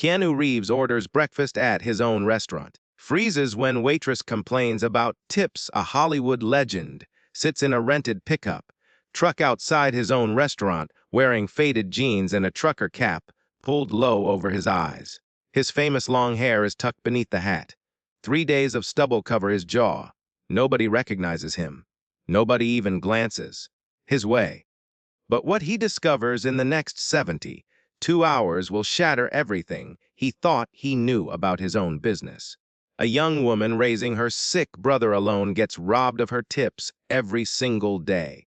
Keanu Reeves orders breakfast at his own restaurant. Freezes when waitress complains about tips. A Hollywood legend sits in a rented pickup truck outside his own restaurant wearing faded jeans and a trucker cap pulled low over his eyes. His famous long hair is tucked beneath the hat. 3 days of stubble cover his jaw. Nobody recognizes him. Nobody even glances his way. But what he discovers in the next 72 hours will shatter everything he thought he knew about his own business. A young woman raising her sick brother alone gets robbed of her tips every single day.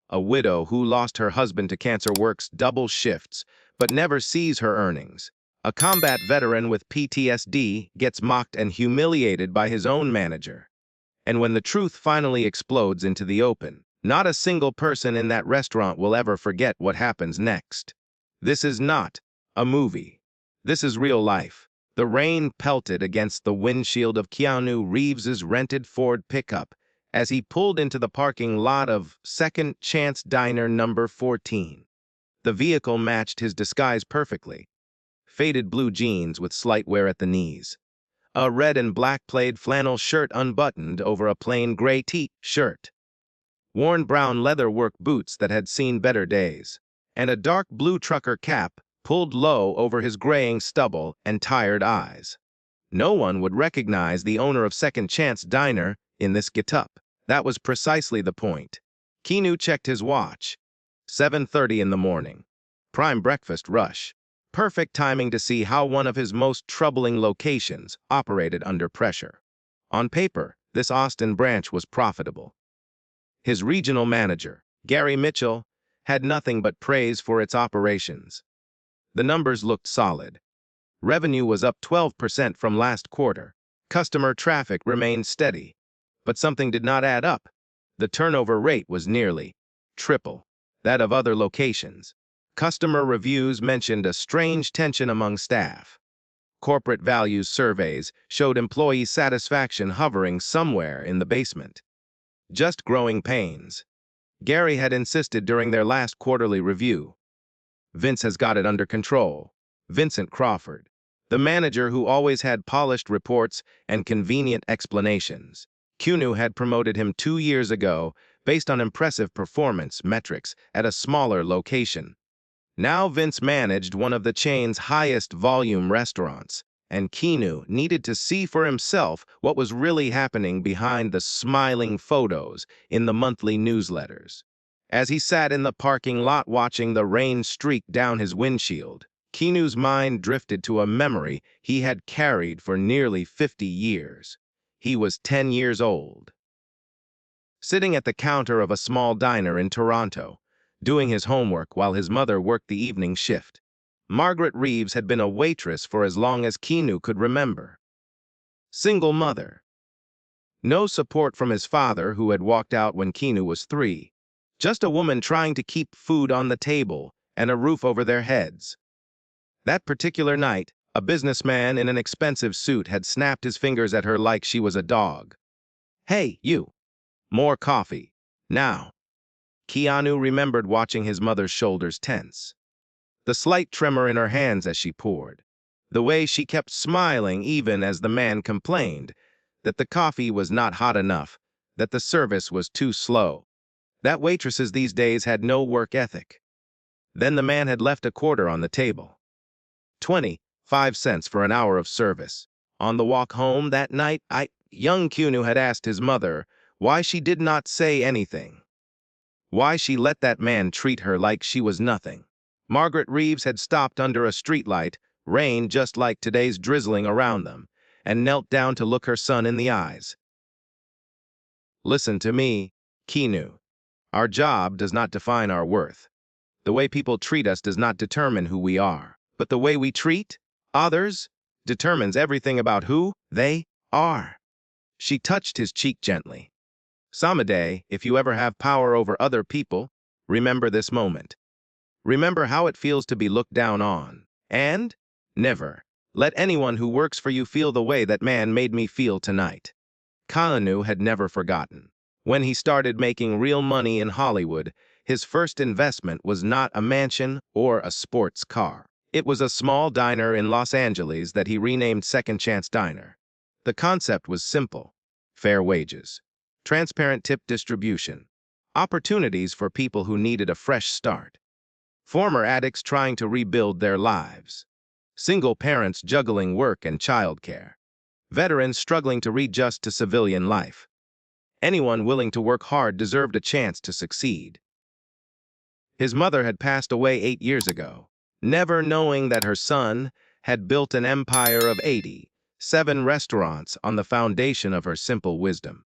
A widow who lost her husband to cancer works double shifts but never sees her earnings. A combat veteran with PTSD gets mocked and humiliated by his own manager. And when the truth finally explodes into the open, not a single person in that restaurant will ever forget what happens next. This is not a movie. This is real life. The rain pelted against the windshield of Keanu Reeves's rented Ford pickup as he pulled into the parking lot of Second Chance Diner number 14. The vehicle matched his disguise perfectly. Faded blue jeans with slight wear at the knees. A red and black plaid flannel shirt unbuttoned over a plain gray t-shirt. Worn brown leather work boots that had seen better days. And a dark blue trucker cap pulled low over his graying stubble and tired eyes. No one would recognize the owner of Second Chance Diner in this getup. That was precisely the point. Keanu checked his watch. 7:30 in the morning. Prime breakfast rush. Perfect timing to see how one of his most troubling locations operated under pressure. On paper, this Austin branch was profitable. His regional manager, Gary Mitchell, had nothing but praise for its operations. The numbers looked solid. Revenue was up 12% from last quarter. Customer traffic remained steady. But something did not add up. The turnover rate was nearly triple that of other locations. Customer reviews mentioned a strange tension among staff. Corporate values surveys showed employee satisfaction hovering somewhere in the basement. Just growing pains. Gary had insisted during their last quarterly review. Vince has got it under control. Vincent Crawford, the manager who always had polished reports and convenient explanations. Keanu had promoted him 2 years ago based on impressive performance metrics at a smaller location. Now Vince managed one of the chain's highest volume restaurants, and Keanu needed to see for himself what was really happening behind the smiling photos in the monthly newsletters. As he sat in the parking lot watching the rain streak down his windshield, Keanu's mind drifted to a memory he had carried for nearly 50 years. He was 10 years old. Sitting at the counter of a small diner in Toronto, doing his homework while his mother worked the evening shift. Margaret Reeves had been a waitress for as long as Keanu could remember. Single mother. No support from his father, who had walked out when Keanu was 3. Just a woman trying to keep food on the table and a roof over their heads. That particular night, a businessman in an expensive suit had snapped his fingers at her like she was a dog. "Hey, you. More coffee. Now." Keanu remembered watching his mother's shoulders tense. The slight tremor in her hands as she poured. The way she kept smiling even as the man complained that the coffee was not hot enough, that the service was too slow. That waitresses these days had no work ethic. Then the man had left a quarter on the table. 25 cents for an hour of service. On the walk home that night, young Keanu had asked his mother why she did not say anything. Why she let that man treat her like she was nothing. Margaret Reeves had stopped under a streetlight, rain just like today's drizzling around them, and knelt down to look her son in the eyes. "Listen to me, Keanu. Our job does not define our worth. The way people treat us does not determine who we are. But the way we treat others determines everything about who they are." She touched his cheek gently. "Someday, if you ever have power over other people, remember this moment. Remember how it feels to be looked down on. And never let anyone who works for you feel the way that man made me feel tonight." Keanu had never forgotten. When he started making real money in Hollywood, his first investment was not a mansion or a sports car. It was a small diner in Los Angeles that he renamed Second Chance Diner. The concept was simple: fair wages, transparent tip distribution, opportunities for people who needed a fresh start, former addicts trying to rebuild their lives, single parents juggling work and childcare, veterans struggling to readjust to civilian life. Anyone willing to work hard deserved a chance to succeed. His mother had passed away 8 years ago, never knowing that her son had built an empire of 87 restaurants on the foundation of her simple wisdom.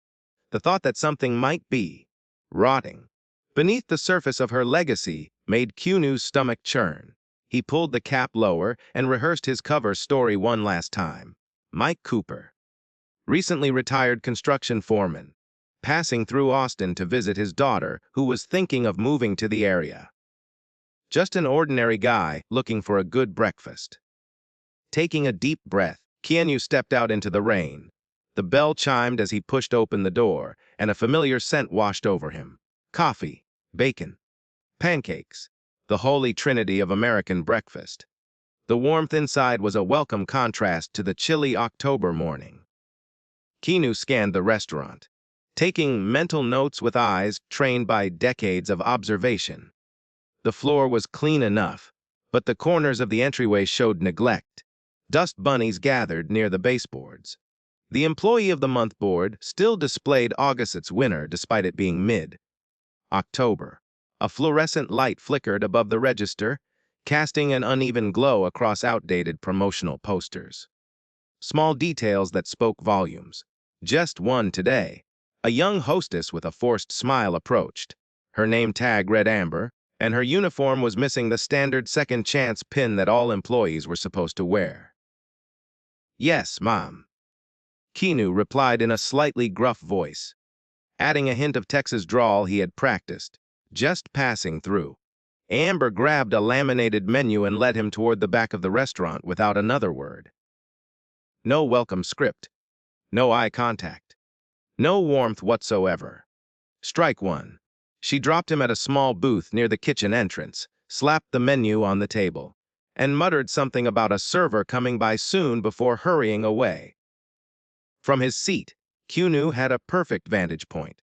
The thought that something might be rotting beneath the surface of her legacy made Keanu's stomach churn. He pulled the cap lower and rehearsed his cover story one last time. Mike Cooper, recently retired construction foreman, passing through Austin to visit his daughter, who was thinking of moving to the area. Just an ordinary guy looking for a good breakfast. Taking a deep breath, Keanu stepped out into the rain. The bell chimed as he pushed open the door, and a familiar scent washed over him. Coffee, bacon, pancakes, the holy trinity of American breakfast. The warmth inside was a welcome contrast to the chilly October morning. Keanu scanned the restaurant, taking mental notes with eyes trained by decades of observation. The floor was clean enough, but the corners of the entryway showed neglect. Dust bunnies gathered near the baseboards. The Employee of the Month board still displayed August's winner despite it being mid-October. A fluorescent light flickered above the register, casting an uneven glow across outdated promotional posters. Small details that spoke volumes. Just one today. A young hostess with a forced smile approached. Her name tag read Amber, and her uniform was missing the standard second chance pin that all employees were supposed to wear. "Yes, Mom," Keanu replied in a slightly gruff voice, adding a hint of Texas drawl he had practiced. Just passing through. Amber grabbed a laminated menu and led him toward the back of the restaurant without another word. No welcome script. No eye contact. No warmth whatsoever. Strike one. She dropped him at a small booth near the kitchen entrance, slapped the menu on the table, and muttered something about a server coming by soon before hurrying away. From his seat, Keanu had a perfect vantage point.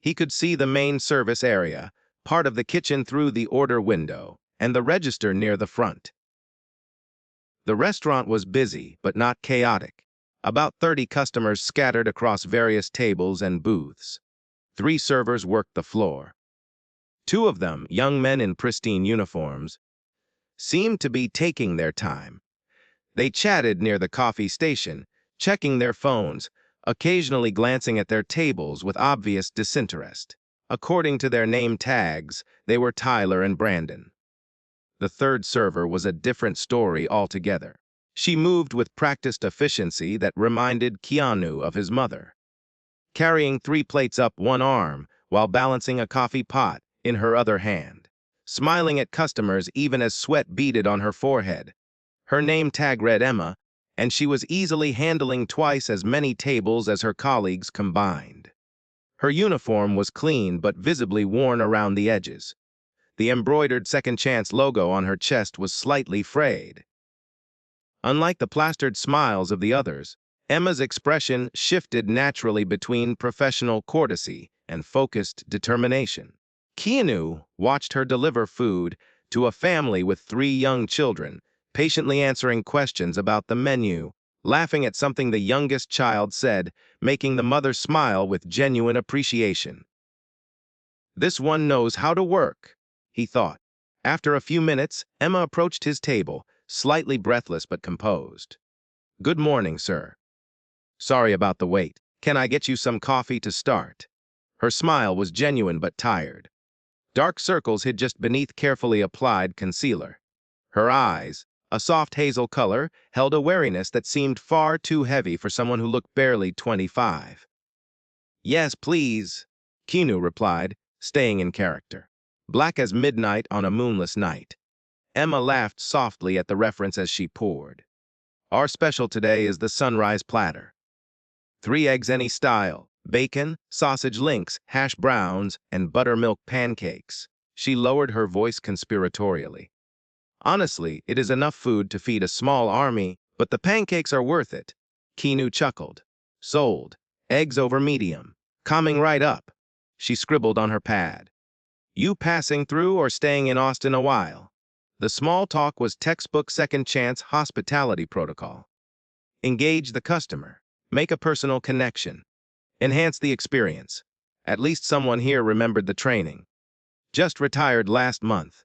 He could see the main service area, part of the kitchen through the order window, and the register near the front. The restaurant was busy, but not chaotic. About 30 customers scattered across various tables and booths. 3 servers worked the floor. 2 of them, young men in pristine uniforms, seemed to be taking their time. They chatted near the coffee station, checking their phones, occasionally glancing at their tables with obvious disinterest. According to their name tags, they were Tyler and Brandon. The third server was a different story altogether. She moved with practiced efficiency that reminded Keanu of his mother, carrying 3 plates up one arm while balancing a coffee pot in her other hand, smiling at customers even as sweat beaded on her forehead. Her name tag read Emma, and she was easily handling twice as many tables as her colleagues combined. Her uniform was clean but visibly worn around the edges. The embroidered Second Chance logo on her chest was slightly frayed. Unlike the plastered smiles of the others, Emma's expression shifted naturally between professional courtesy and focused determination. Keanu watched her deliver food to a family with 3 young children, patiently answering questions about the menu, laughing at something the youngest child said, making the mother smile with genuine appreciation. "This one knows how to work," he thought. After a few minutes, Emma approached his table, slightly breathless but composed. "Good morning, sir. Sorry about the wait. Can I get you some coffee to start?" Her smile was genuine but tired. Dark circles hid just beneath carefully applied concealer. Her eyes, a soft hazel color, held a wariness that seemed far too heavy for someone who looked barely 25. "Yes, please," Keanu replied, staying in character. Black as midnight on a moonless night. Emma laughed softly at the reference as she poured. "Our special today is the sunrise platter. 3 eggs any style, bacon, sausage links, hash browns, and buttermilk pancakes." She lowered her voice conspiratorially. Honestly, it is enough food to feed a small army, but the pancakes are worth it. Keanu chuckled. Sold. Eggs over medium. Coming right up. She scribbled on her pad. You passing through or staying in Austin a while? The small talk was textbook second chance hospitality protocol. Engage the customer. Make a personal connection. Enhance the experience. At least someone here remembered the training. Just retired last month.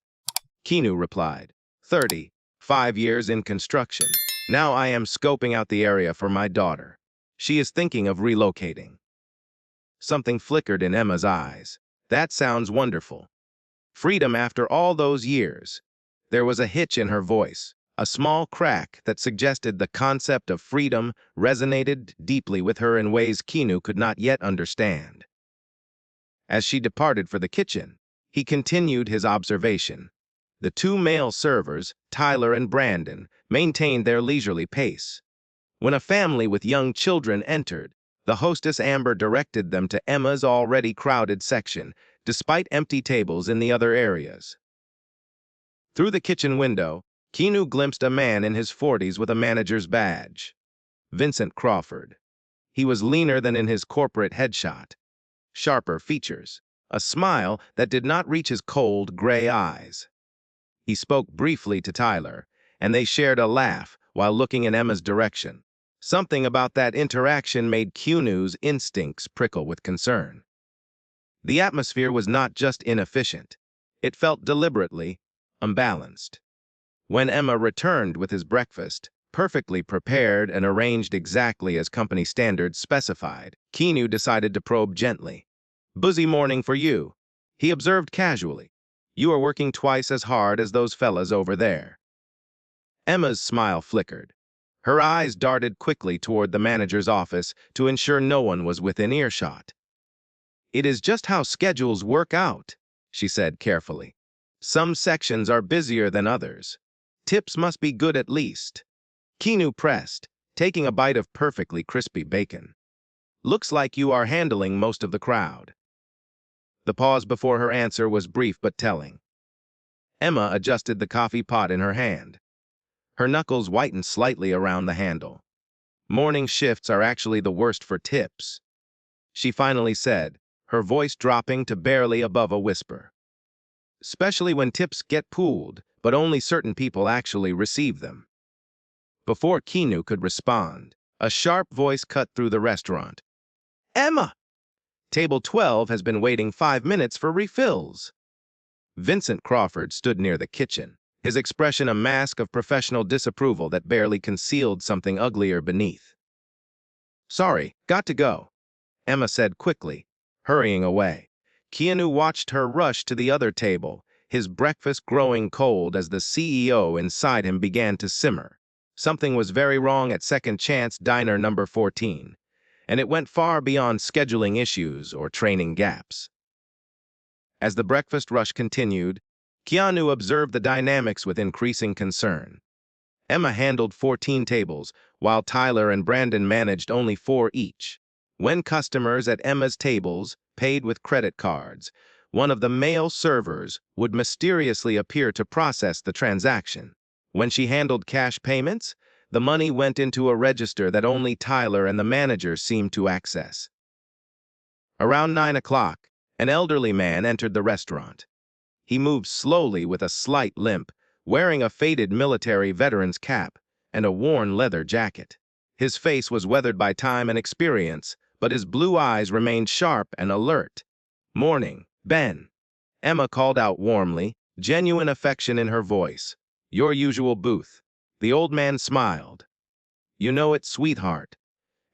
Keanu replied. 30. 5 years in construction. Now I am scoping out the area for my daughter. She is thinking of relocating. Something flickered in Emma's eyes. That sounds wonderful. Freedom after all those years. There was a hitch in her voice, a small crack that suggested the concept of freedom resonated deeply with her in ways Keanu could not yet understand. As she departed for the kitchen, he continued his observation. The two male servers, Tyler and Brandon, maintained their leisurely pace. When a family with young children entered, the hostess Amber directed them to Emma's already crowded section, despite empty tables in the other areas. Through the kitchen window, Keanu glimpsed a man in his 40s with a manager's badge. Vincent Crawford. He was leaner than in his corporate headshot. Sharper features, a smile that did not reach his cold, gray eyes. He spoke briefly to Tyler, and they shared a laugh while looking in Emma's direction. Something about that interaction made Keanu's instincts prickle with concern. The atmosphere was not just inefficient. It felt deliberately unbalanced. When Emma returned with his breakfast, perfectly prepared and arranged exactly as company standards specified, Keanu decided to probe gently. Busy morning for you, he observed casually. You are working twice as hard as those fellas over there. Emma's smile flickered. Her eyes darted quickly toward the manager's office to ensure no one was within earshot. It is just how schedules work out, she said carefully. Some sections are busier than others. Tips must be good at least. Keanu pressed, taking a bite of perfectly crispy bacon. Looks like you are handling most of the crowd. The pause before her answer was brief but telling. Emma adjusted the coffee pot in her hand. Her knuckles whitened slightly around the handle. Morning shifts are actually the worst for tips, she finally said, her voice dropping to barely above a whisper. Especially when tips get pooled, but only certain people actually receive them. Before Keanu could respond, a sharp voice cut through the restaurant. Emma! Table 12 has been waiting 5 minutes for refills. Vincent Crawford stood near the kitchen, his expression a mask of professional disapproval that barely concealed something uglier beneath. Sorry, got to go, Emma said quickly, hurrying away. Keanu watched her rush to the other table, his breakfast growing cold as the CEO inside him began to simmer. Something was very wrong at Second Chance Diner number 14, and it went far beyond scheduling issues or training gaps. As the breakfast rush continued, Keanu observed the dynamics with increasing concern. Emma handled 14 tables, while Tyler and Brandon managed only 4 each. When customers at Emma's tables paid with credit cards, one of the male servers would mysteriously appear to process the transaction. When she handled cash payments, the money went into a register that only Tyler and the manager seemed to access. Around 9 o'clock, an elderly man entered the restaurant. He moved slowly with a slight limp, wearing a faded military veteran's cap and a worn leather jacket. His face was weathered by time and experience, but his blue eyes remained sharp and alert. Morning, Ben. Emma called out warmly, genuine affection in her voice. Your usual booth. The old man smiled. You know it, sweetheart.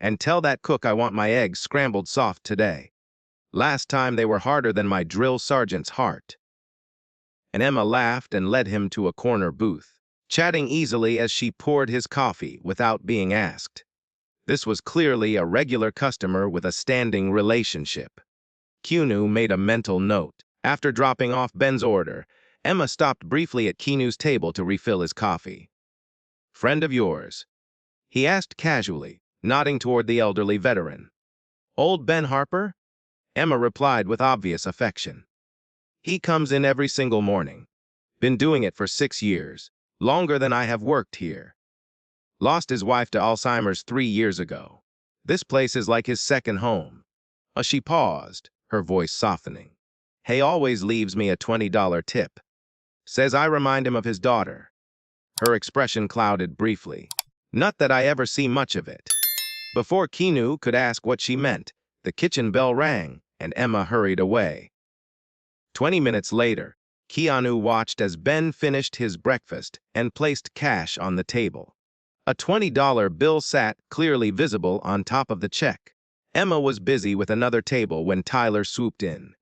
And tell that cook I want my eggs scrambled soft today. Last time they were harder than my drill sergeant's heart. And Emma laughed and led him to a corner booth, chatting easily as she poured his coffee without being asked. This was clearly a regular customer with a standing relationship. Keanu made a mental note. After dropping off Ben's order, Emma stopped briefly at Keanu's table to refill his coffee. Friend of yours? He asked casually, nodding toward the elderly veteran. Old Ben Harper? Emma replied with obvious affection. He comes in every single morning. Been doing it for 6 years. Longer than I have worked here. Lost his wife to Alzheimer's 3 years ago. This place is like his second home. She paused, her voice softening. He always leaves me a $20 tip. Says I remind him of his daughter. Her expression clouded briefly. Not that I ever see much of it. Before Keanu could ask what she meant, the kitchen bell rang, and Emma hurried away. 20 minutes later, Keanu watched as Ben finished his breakfast and placed cash on the table. A $20 bill sat clearly visible on top of the check. Emma was busy with another table when Tyler swooped in.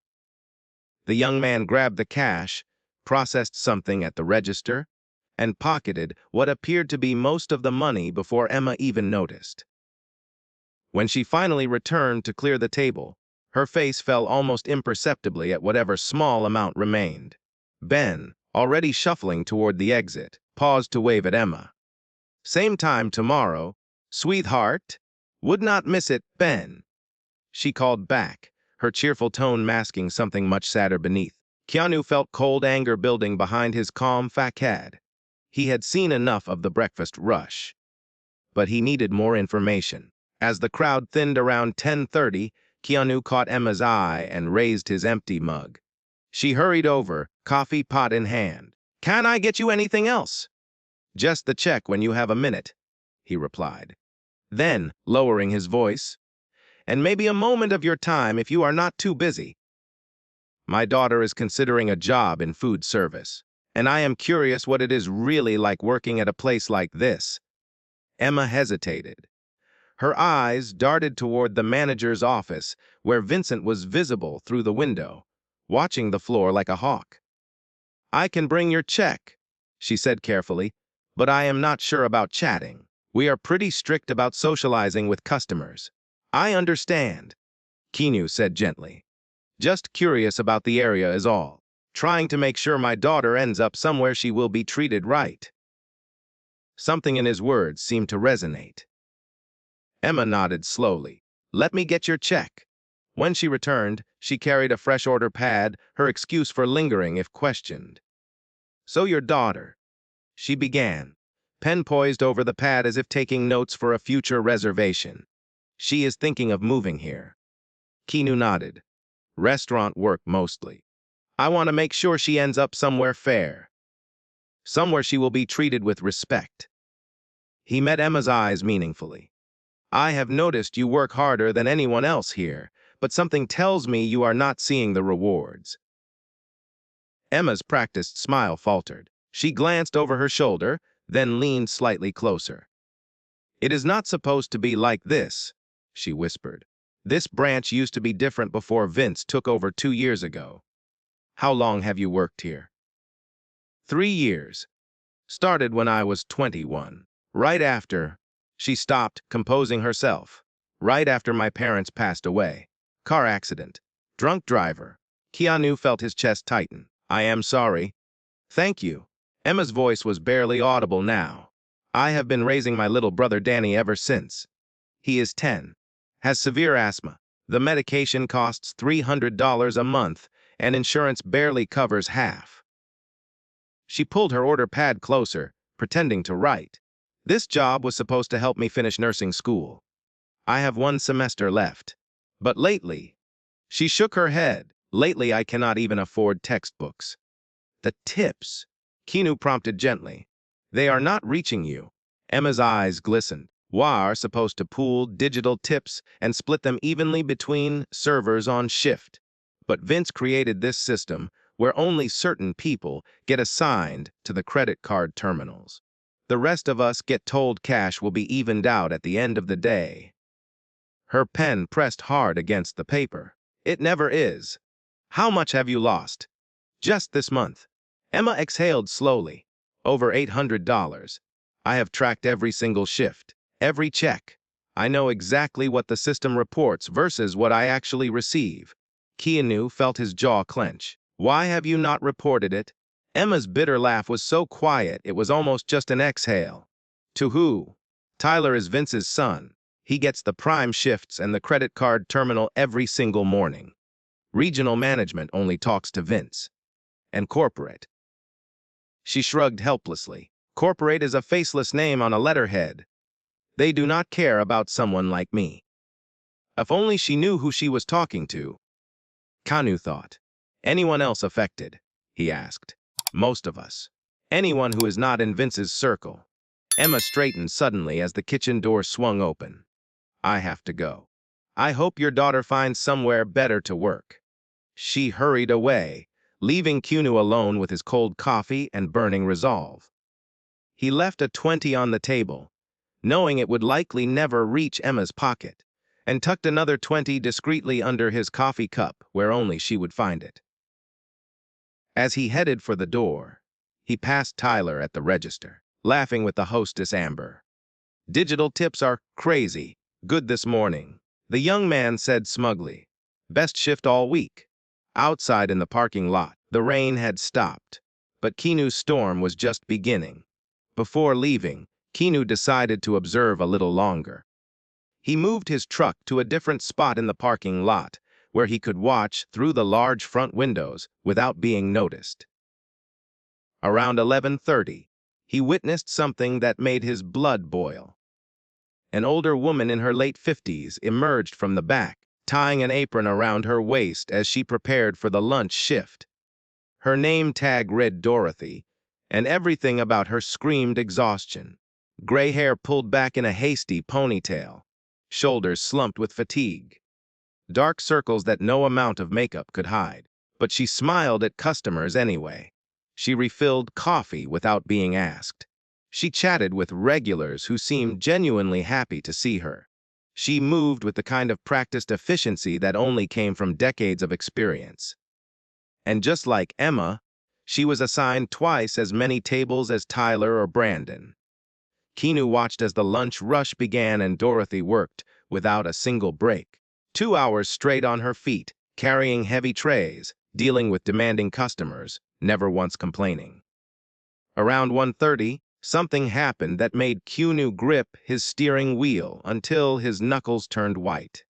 The young man grabbed the cash, processed something at the register, and pocketed what appeared to be most of the money before Emma even noticed. When she finally returned to clear the table, her face fell almost imperceptibly at whatever small amount remained. Ben, already shuffling toward the exit, paused to wave at Emma. Same time tomorrow, sweetheart. Would not miss it, Ben. She called back, her cheerful tone masking something much sadder beneath. Keanu felt cold anger building behind his calm facade. He had seen enough of the breakfast rush. But he needed more information. As the crowd thinned around 10:30, Keanu caught Emma's eye and raised his empty mug. She hurried over, coffee pot in hand. Can I get you anything else? Just the check when you have a minute, he replied. Then, lowering his voice, and maybe a moment of your time if you are not too busy. My daughter is considering a job in food service, and I am curious what it is really like working at a place like this. Emma hesitated. Her eyes darted toward the manager's office, where Vincent was visible through the window, watching the floor like a hawk. I can bring your check, she said carefully, but I am not sure about chatting. We are pretty strict about socializing with customers. I understand, Keanu said gently. Just curious about the area is all. Trying to make sure my daughter ends up somewhere she will be treated right. Something in his words seemed to resonate. Emma nodded slowly. Let me get your check. When she returned, she carried a fresh order pad, her excuse for lingering if questioned. So your daughter, she began, pen poised over the pad as if taking notes for a future reservation. She is thinking of moving here. Keanu nodded. Restaurant work mostly. I want to make sure she ends up somewhere fair. Somewhere she will be treated with respect. He met Emma's eyes meaningfully. I have noticed you work harder than anyone else here, but something tells me you are not seeing the rewards. Emma's practiced smile faltered. She glanced over her shoulder, then leaned slightly closer. It is not supposed to be like this, she whispered. This branch used to be different before Vince took over 2 years ago. How long have you worked here? 3 years. Started when I was 21. Right after, she stopped, composing herself. Right after my parents passed away. Car accident. Drunk driver. Keanu felt his chest tighten. I am sorry. Thank you. Emma's voice was barely audible now. I have been raising my little brother Danny ever since. He is 10. Has severe asthma. The medication costs $300 a month, and insurance barely covers half. She pulled her order pad closer, pretending to write. This job was supposed to help me finish nursing school. I have 1 semester left. But lately, she shook her head. Lately, I cannot even afford textbooks. The tips, Keanu prompted gently. They are not reaching you. Emma's eyes glistened. We are supposed to pool digital tips and split them evenly between servers on shift. But Vince created this system where only certain people get assigned to the credit card terminals. The rest of us get told cash will be evened out at the end of the day. Her pen pressed hard against the paper. It never is. How much have you lost? Just this month. Emma exhaled slowly. Over $800. I have tracked every single shift, every check. I know exactly what the system reports versus what I actually receive. Keanu felt his jaw clench. Why have you not reported it? Emma's bitter laugh was so quiet it was almost just an exhale. To who? Tyler is Vince's son. He gets the prime shifts and the credit card terminal every single morning. Regional management only talks to Vince. And corporate. She shrugged helplessly. Corporate is a faceless name on a letterhead. They do not care about someone like me. If only she knew who she was talking to. Keanu thought. Anyone else affected? He asked. Most of us. Anyone who is not in Vince's circle. Emma straightened suddenly as the kitchen door swung open. I have to go. I hope your daughter finds somewhere better to work. She hurried away, leaving Keanu alone with his cold coffee and burning resolve. He left a 20 on the table, knowing it would likely never reach Emma's pocket, and tucked another 20 discreetly under his coffee cup where only she would find it. As he headed for the door, he passed Tyler at the register, laughing with the hostess Amber. Digital tips are crazy. Good this morning, the young man said smugly. Best shift all week. Outside in the parking lot, the rain had stopped, but Keanu's storm was just beginning. Before leaving, Keanu decided to observe a little longer. He moved his truck to a different spot in the parking lot, where he could watch through the large front windows without being noticed. Around 11:30, he witnessed something that made his blood boil. An older woman in her late 50s emerged from the back, tying an apron around her waist as she prepared for the lunch shift. Her name tag read Dorothy, and everything about her screamed exhaustion. Gray hair pulled back in a hasty ponytail, shoulders slumped with fatigue. Dark circles that no amount of makeup could hide, but she smiled at customers anyway. She refilled coffee without being asked. She chatted with regulars who seemed genuinely happy to see her. She moved with the kind of practiced efficiency that only came from decades of experience. And just like Emma, she was assigned twice as many tables as Tyler or Brandon. Keanu watched as the lunch rush began and Dorothy worked without a single break. 2 hours straight on her feet, carrying heavy trays, dealing with demanding customers, never once complaining. Around 1:30, something happened that made Keanu grip his steering wheel until his knuckles turned white.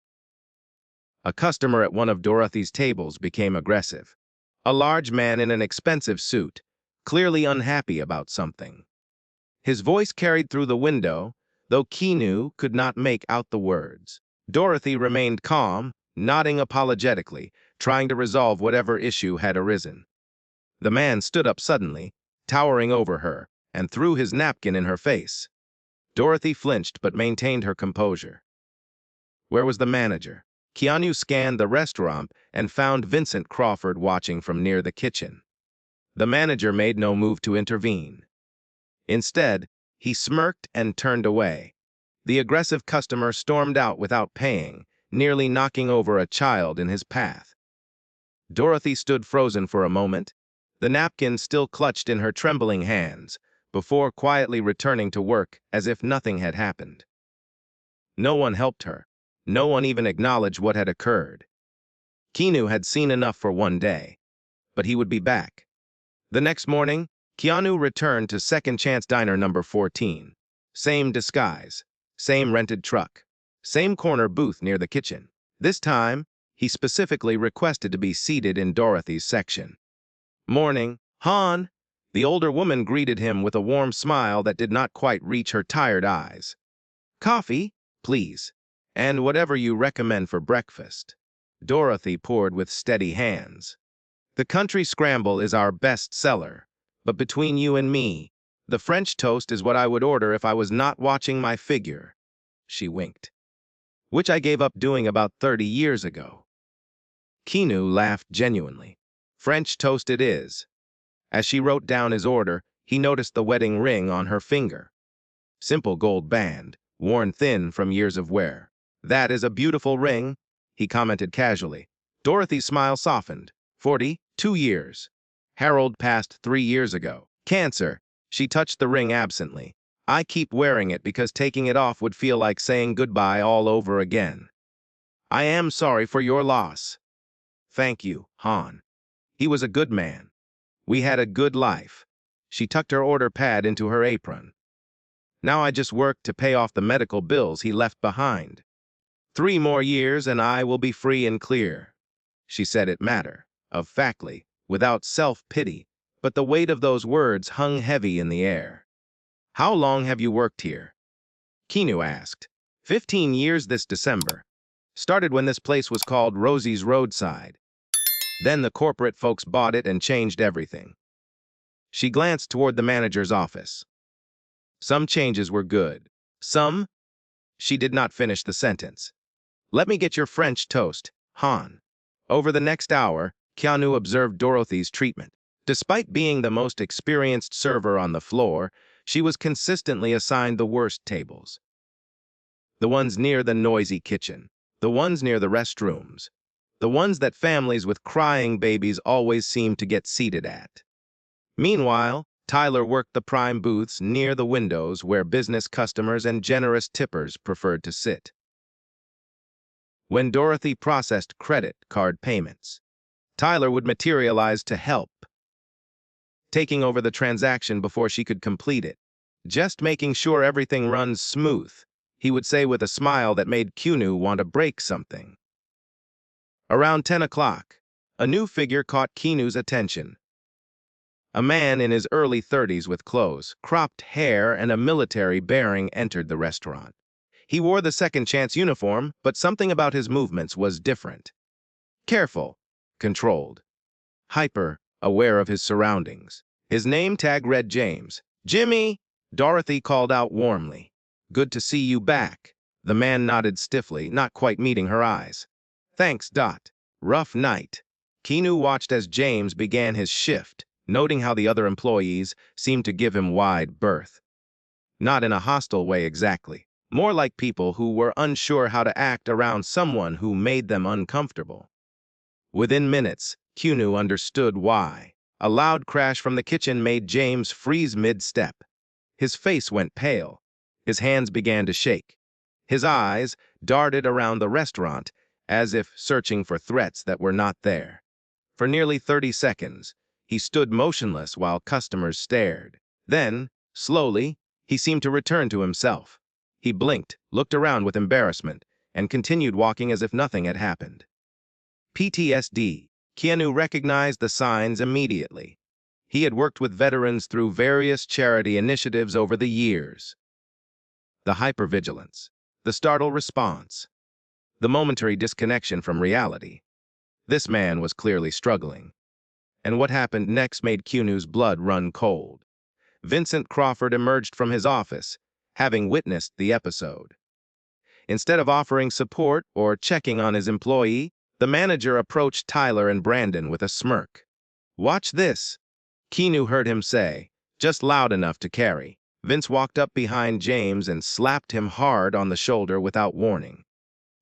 A customer at one of Dorothy's tables became aggressive. A large man in an expensive suit, clearly unhappy about something. His voice carried through the window, though Keanu could not make out the words. Dorothy remained calm, nodding apologetically, trying to resolve whatever issue had arisen. The man stood up suddenly, towering over her, and threw his napkin in her face. Dorothy flinched but maintained her composure. Where was the manager? Keanu scanned the restaurant and found Vincent Crawford watching from near the kitchen. The manager made no move to intervene. Instead, he smirked and turned away. The aggressive customer stormed out without paying, nearly knocking over a child in his path. Dorothy stood frozen for a moment, the napkin still clutched in her trembling hands, before quietly returning to work as if nothing had happened. No one helped her. No one even acknowledged what had occurred. Keanu had seen enough for one day, but he would be back. The next morning, Keanu returned to Second Chance Diner number 14. Same disguise, same rented truck, same corner booth near the kitchen. This time, he specifically requested to be seated in Dorothy's section. Morning, Han! The older woman greeted him with a warm smile that did not quite reach her tired eyes. Coffee, please, and whatever you recommend for breakfast. Dorothy poured with steady hands. The country scramble is our best seller, but between you and me, the French toast is what I would order if I was not watching my figure. She winked. Which I gave up doing about 30 years ago. Keanu laughed genuinely. French toast it is. As she wrote down his order, he noticed the wedding ring on her finger. Simple gold band, worn thin from years of wear. That is a beautiful ring, he commented casually. Dorothy's smile softened. 42 years. Harold passed 3 years ago. Cancer. She touched the ring absently. I keep wearing it because taking it off would feel like saying goodbye all over again. I am sorry for your loss. Thank you, Han. He was a good man. We had a good life. She tucked her order pad into her apron. Now I just work to pay off the medical bills he left behind. 3 more years and I will be free and clear. She said it matter-of-factly, without self-pity, but the weight of those words hung heavy in the air. How long have you worked here? Keanu asked. 15 years this December. Started when this place was called Rosie's Roadside. Then the corporate folks bought it and changed everything. She glanced toward the manager's office. Some changes were good. Some? She did not finish the sentence. Let me get your French toast, Han. Over the next hour, Keanu observed Dorothy's treatment. Despite being the most experienced server on the floor, she was consistently assigned the worst tables. The ones near the noisy kitchen, the ones near the restrooms, the ones that families with crying babies always seem to get seated at. Meanwhile, Tyler worked the prime booths near the windows where business customers and generous tippers preferred to sit. When Dorothy processed credit card payments, Tyler would materialize to help, taking over the transaction before she could complete it, just making sure everything runs smooth, he would say with a smile that made Keanu want to break something. Around 10 o'clock, a new figure caught Keanu's attention. A man in his early 30s with clothes, cropped hair, and a military bearing entered the restaurant. He wore the Second Chance uniform, but something about his movements was different. Careful, controlled, hyper, aware of his surroundings. His name tag read James. "Jimmy!" Dorothy called out warmly. "Good to see you back." The man nodded stiffly, not quite meeting her eyes. "Thanks, Dot." Rough night. Keanu watched as James began his shift, noting how the other employees seemed to give him wide berth. Not in a hostile way exactly, more like people who were unsure how to act around someone who made them uncomfortable. Within minutes, Keanu understood why. A loud crash from the kitchen made James freeze mid-step. His face went pale. His hands began to shake. His eyes darted around the restaurant as if searching for threats that were not there. For nearly 30 seconds, he stood motionless while customers stared. Then, slowly, he seemed to return to himself. He blinked, looked around with embarrassment, and continued walking as if nothing had happened. PTSD. Keanu recognized the signs immediately. He had worked with veterans through various charity initiatives over the years. The hypervigilance, the startled response, the momentary disconnection from reality. This man was clearly struggling. And what happened next made Keanu's blood run cold. Vincent Crawford emerged from his office, having witnessed the episode. Instead of offering support or checking on his employee, the manager approached Tyler and Brandon with a smirk. "Watch this," Keanu heard him say, just loud enough to carry. Vince walked up behind James and slapped him hard on the shoulder without warning.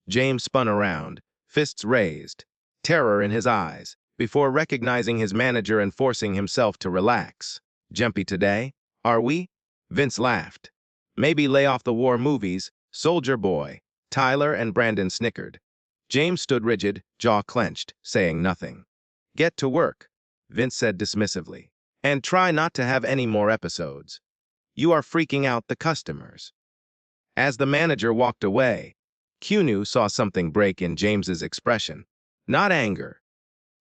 James spun around, fists raised, terror in his eyes, before recognizing his manager and forcing himself to relax. "Jumpy today, are we?" Vince laughed. "Maybe lay off the war movies, soldier boy." Tyler and Brandon snickered. James stood rigid, jaw clenched, saying nothing. "Get to work," Vince said dismissively. "And try not to have any more episodes. You are freaking out the customers." As the manager walked away, Keanu saw something break in James's expression. Not anger.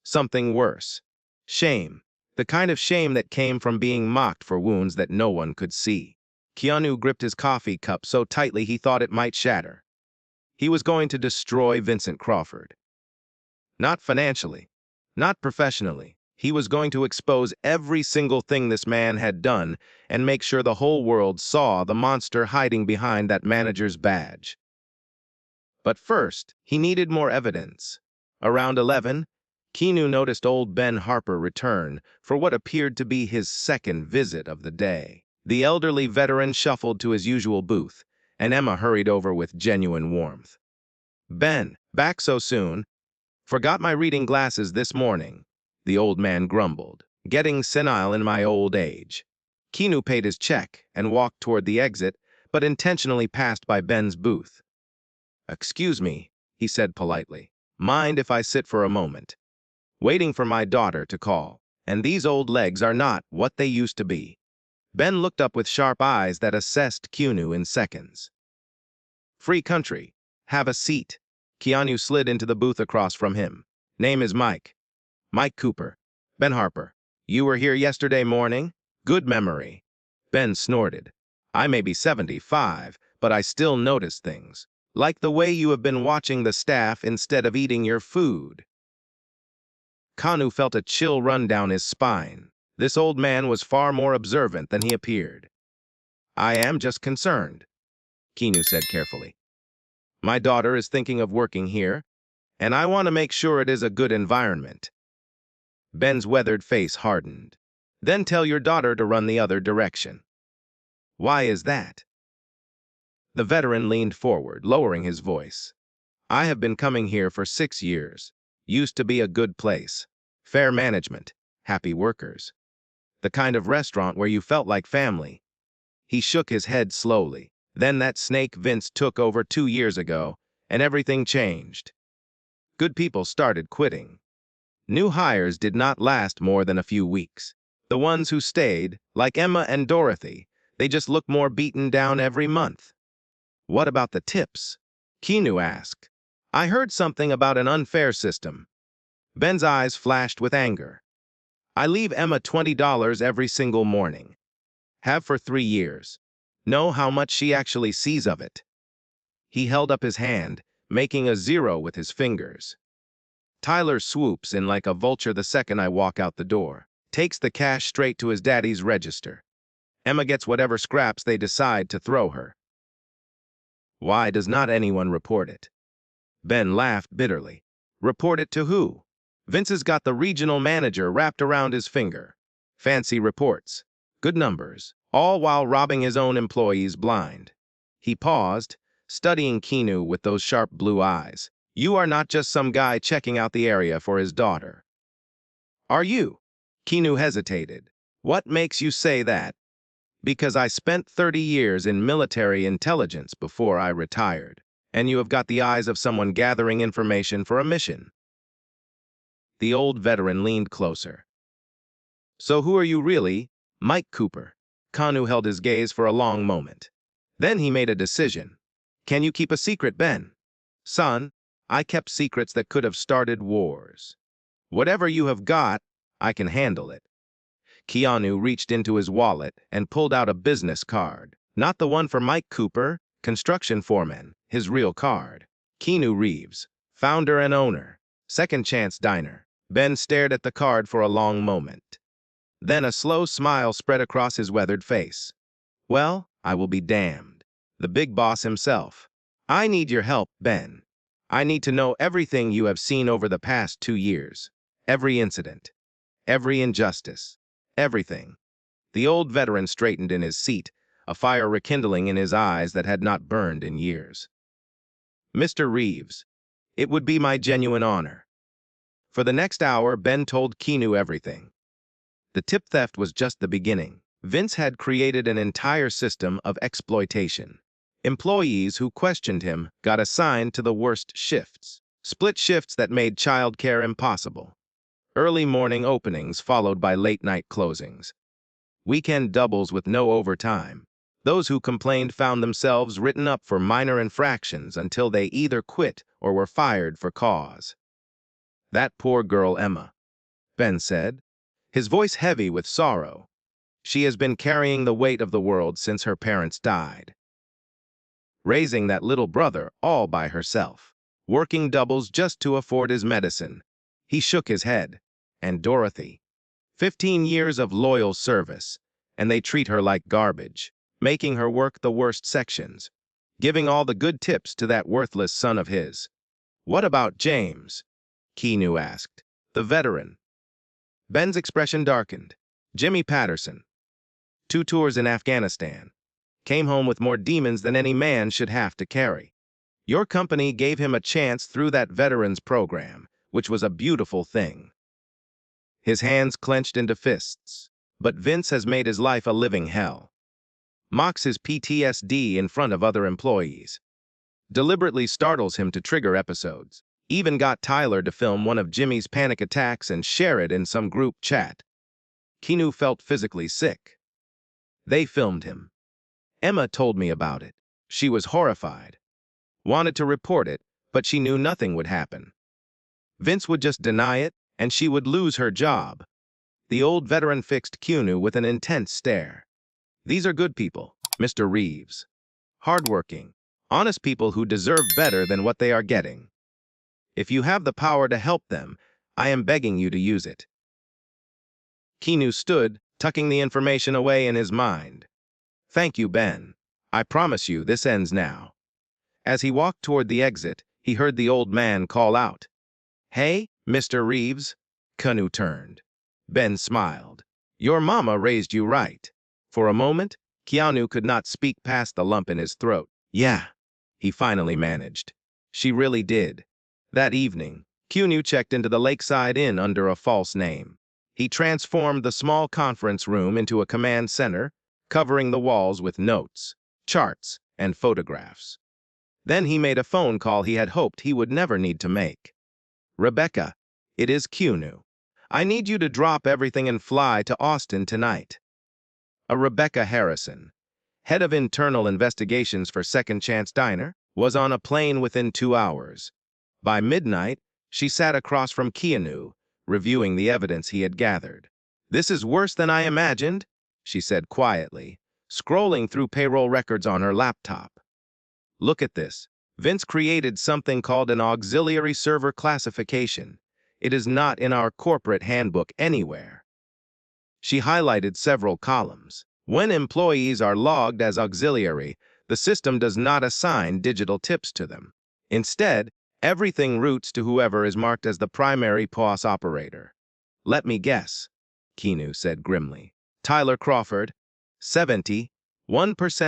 Something worse. Shame. The kind of shame that came from being mocked for wounds that no one could see. Keanu gripped his coffee cup so tightly he thought it might shatter. He was going to destroy Vincent Crawford. Not financially, not professionally. He was going to expose every single thing this man had done and make sure the whole world saw the monster hiding behind that manager's badge. But first, he needed more evidence. Around 11, Keanu noticed old Ben Harper return for what appeared to be his second visit of the day. The elderly veteran shuffled to his usual booth, and Emma hurried over with genuine warmth. "Ben, back so soon? Forgot my reading glasses this morning," the old man grumbled. "Getting senile in my old age." Keanu paid his check and walked toward the exit, but intentionally passed by Ben's booth. "Excuse me," he said politely. "Mind if I sit for a moment? Waiting for my daughter to call, and these old legs are not what they used to be." Ben looked up with sharp eyes that assessed Keanu in seconds. "Free country. Have a seat." Keanu slid into the booth across from him. "Name is Mike. Mike Cooper. Ben Harper. You were here yesterday morning? Good memory." Ben snorted. I may be 75, but I still notice things. Like the way you have been watching the staff instead of eating your food. Keanu felt a chill run down his spine. This old man was far more observant than he appeared. I am just concerned, Keanu said carefully. My daughter is thinking of working here, and I want to make sure it is a good environment. Ben's weathered face hardened. Then tell your daughter to run the other direction. Why is that? The veteran leaned forward, lowering his voice. I have been coming here for 6 years. Used to be a good place. Fair management, happy workers. The kind of restaurant where you felt like family. He shook his head slowly. Then that snake Vince took over 2 years ago, and everything changed. Good people started quitting. New hires did not last more than a few weeks. The ones who stayed, like Emma and Dorothy, they just looked more beaten down every month. What about the tips? Keanu asked. I heard something about an unfair system. Ben's eyes flashed with anger. I leave Emma $20 every single morning. Have for 3 years. Know how much she actually sees of it. He held up his hand, making a 0 with his fingers. Tyler swoops in like a vulture the second I walk out the door. Takes the cash straight to his daddy's register. Emma gets whatever scraps they decide to throw her. Why does not anyone report it? Ben laughed bitterly. Report it to who? Vince has got the regional manager wrapped around his finger. Fancy reports. Good numbers. All while robbing his own employees blind. He paused, studying Keanu with those sharp blue eyes. You are not just some guy checking out the area for his daughter. Are you? Keanu hesitated. What makes you say that? Because I spent 30 years in military intelligence before I retired, and you have got the eyes of someone gathering information for a mission. The old veteran leaned closer. So who are you really? Mike Cooper. Keanu held his gaze for a long moment. Then he made a decision. Can you keep a secret, Ben? Son, I kept secrets that could have started wars. Whatever you have got, I can handle it. Keanu reached into his wallet and pulled out a business card. Not the one for Mike Cooper, construction foreman, his real card. Keanu Reeves, founder and owner, Second Chance Diner. Ben stared at the card for a long moment. Then a slow smile spread across his weathered face. Well, I will be damned. The big boss himself. I need your help, Ben. I need to know everything you have seen over the past 2 years. Every incident. Every injustice. Everything. The old veteran straightened in his seat, a fire rekindling in his eyes that had not burned in years. Mr. Reeves, it would be my genuine honor. For the next hour, Ben told Keanu everything. The tip theft was just the beginning. Vince had created an entire system of exploitation. Employees who questioned him got assigned to the worst shifts. Split shifts that made childcare impossible. Early morning openings followed by late-night closings. Weekend doubles with no overtime. Those who complained found themselves written up for minor infractions until they either quit or were fired for cause. That poor girl Emma, Ben said, his voice heavy with sorrow. She has been carrying the weight of the world since her parents died. Raising that little brother all by herself. Working doubles just to afford his medicine. He shook his head. And Dorothy. 15 years of loyal service, and they treat her like garbage, making her work the worst sections, giving all the good tips to that worthless son of his. What about James? Keanu asked. The veteran. Ben's expression darkened. Jimmy Patterson. 2 tours in Afghanistan. Came home with more demons than any man should have to carry. Your company gave him a chance through that veterans program, which was a beautiful thing. His hands clenched into fists. But Vince has made his life a living hell. Mocks his PTSD in front of other employees. Deliberately startles him to trigger episodes. Even got Tyler to film one of Jimmy's panic attacks and share it in some group chat. Keanu felt physically sick. They filmed him. Emma told me about it. She was horrified. Wanted to report it, but she knew nothing would happen. Vince would just deny it, and she would lose her job. The old veteran fixed Keanu with an intense stare. These are good people. Mr. Reeves. Hardworking, honest people who deserve better than what they are getting. If you have the power to help them, I am begging you to use it. Keanu stood, tucking the information away in his mind. Thank you, Ben. I promise you this ends now. As he walked toward the exit, he heard the old man call out. Hey, Mr. Reeves. Keanu turned. Ben smiled. Your mama raised you right. For a moment, Keanu could not speak past the lump in his throat. Yeah, he finally managed. She really did. That evening, Keanu checked into the Lakeside Inn under a false name. He transformed the small conference room into a command center, covering the walls with notes, charts, and photographs. Then he made a phone call he had hoped he would never need to make. Rebecca, it is Keanu. I need you to drop everything and fly to Austin tonight. Rebecca Harrison, head of internal investigations for Second Chance Diner, was on a plane within 2 hours. By midnight, she sat across from Keanu, reviewing the evidence he had gathered. This is worse than I imagined, she said quietly, scrolling through payroll records on her laptop. Look at this. Vince created something called an auxiliary server classification. It is not in our corporate handbook anywhere. She highlighted several columns. When employees are logged as auxiliary, the system does not assign digital tips to them. Instead, everything routes to whoever is marked as the primary POS operator. Let me guess, Keanu said grimly. Tyler Crawford, 71%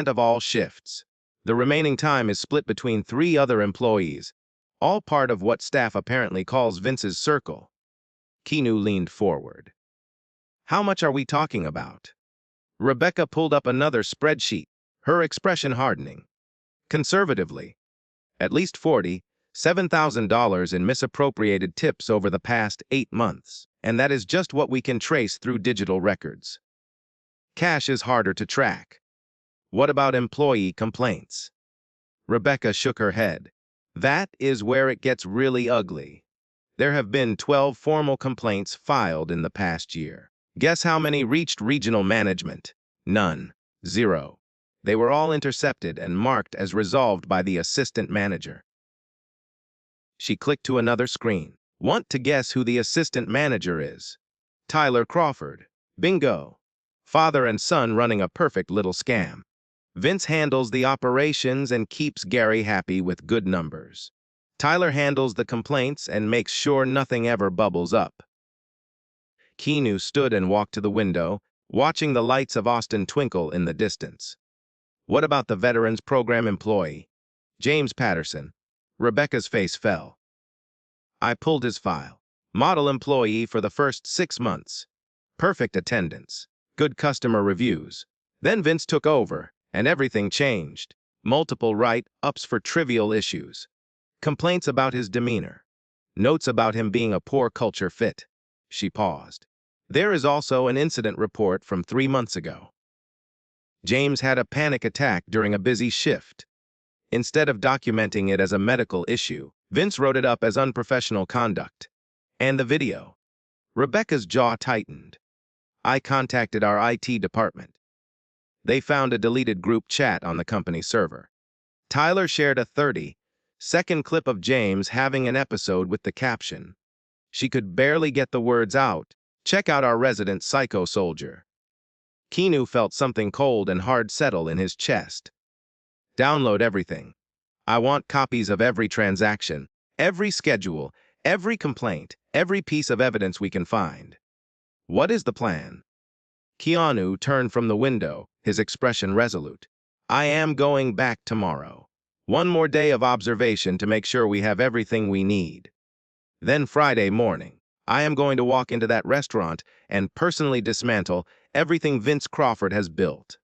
of all shifts. The remaining time is split between 3 other employees, all part of what staff apparently calls Vince's circle. Keanu leaned forward. How much are we talking about? Rebecca pulled up another spreadsheet, her expression hardening. Conservatively, at least $47,000 in misappropriated tips over the past 8 months, and that is just what we can trace through digital records. Cash is harder to track. What about employee complaints? Rebecca shook her head. That is where it gets really ugly. There have been 12 formal complaints filed in the past year. Guess how many reached regional management? None. 0. They were all intercepted and marked as resolved by the assistant manager. She clicked to another screen. Want to guess who the assistant manager is? Tyler Crawford. Bingo. Father and son running a perfect little scam. Vince handles the operations and keeps Gary happy with good numbers. Tyler handles the complaints and makes sure nothing ever bubbles up. Keanu stood and walked to the window, watching the lights of Austin twinkle in the distance. What about the Veterans Program employee? James Patterson. Rebecca's face fell. I pulled his file. Model employee for the first 6 months. Perfect attendance. Good customer reviews. Then Vince took over, and everything changed. Multiple write-ups for trivial issues. Complaints about his demeanor. Notes about him being a poor culture fit. She paused. There is also an incident report from 3 months ago. James had a panic attack during a busy shift. Instead of documenting it as a medical issue, Vince wrote it up as unprofessional conduct. And the video. Rebecca's jaw tightened. I contacted our IT department. They found a deleted group chat on the company server. Tyler shared a 30-second clip of James having an episode with the caption. She could barely get the words out. Check out our resident psycho soldier. Keanu felt something cold and hard settle in his chest. Download everything. I want copies of every transaction, every schedule, every complaint, every piece of evidence we can find. What is the plan? Keanu turned from the window, his expression resolute. I am going back tomorrow. One more day of observation to make sure we have everything we need. Then Friday morning, I am going to walk into that restaurant and personally dismantle everything Vince Crawford has built.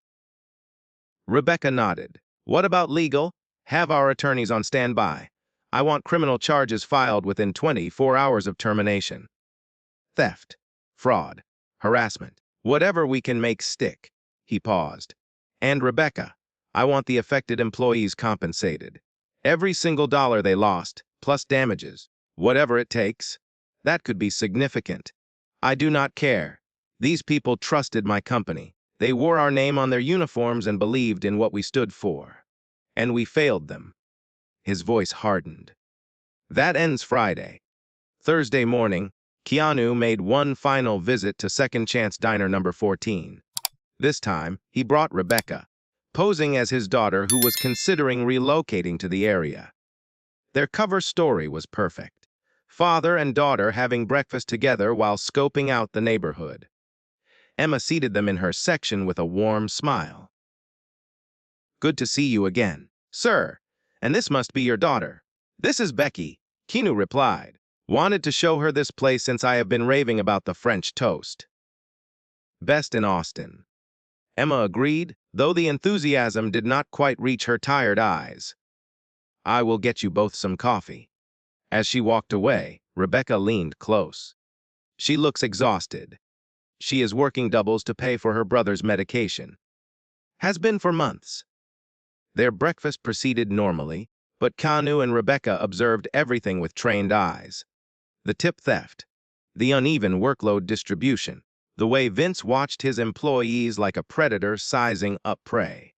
Rebecca nodded. What about legal? Have our attorneys on standby. I want criminal charges filed within 24 hours of termination. Theft, fraud, harassment, whatever we can make stick. He paused. And Rebecca, I want the affected employees compensated. Every single dollar they lost, plus damages, whatever it takes. That could be significant. I do not care. These people trusted my company. They wore our name on their uniforms and believed in what we stood for. And we failed them. His voice hardened. That ends Friday. Thursday morning, Keanu made one final visit to Second Chance Diner number 14. This time, he brought Rebecca, posing as his daughter who was considering relocating to the area. Their cover story was perfect. Father and daughter having breakfast together while scoping out the neighborhood. Emma seated them in her section with a warm smile. "Good to see you again, sir. And this must be your daughter." "This is Becky," Keanu replied. "Wanted to show her this place since I have been raving about the French toast. Best in Austin." Emma agreed, though the enthusiasm did not quite reach her tired eyes. "I will get you both some coffee." As she walked away, Rebecca leaned close. "She looks exhausted. She is working doubles to pay for her brother's medication. Has been for months." Their breakfast proceeded normally, but Keanu and Rebecca observed everything with trained eyes. The tip theft, the uneven workload distribution, the way Vince watched his employees like a predator sizing up prey.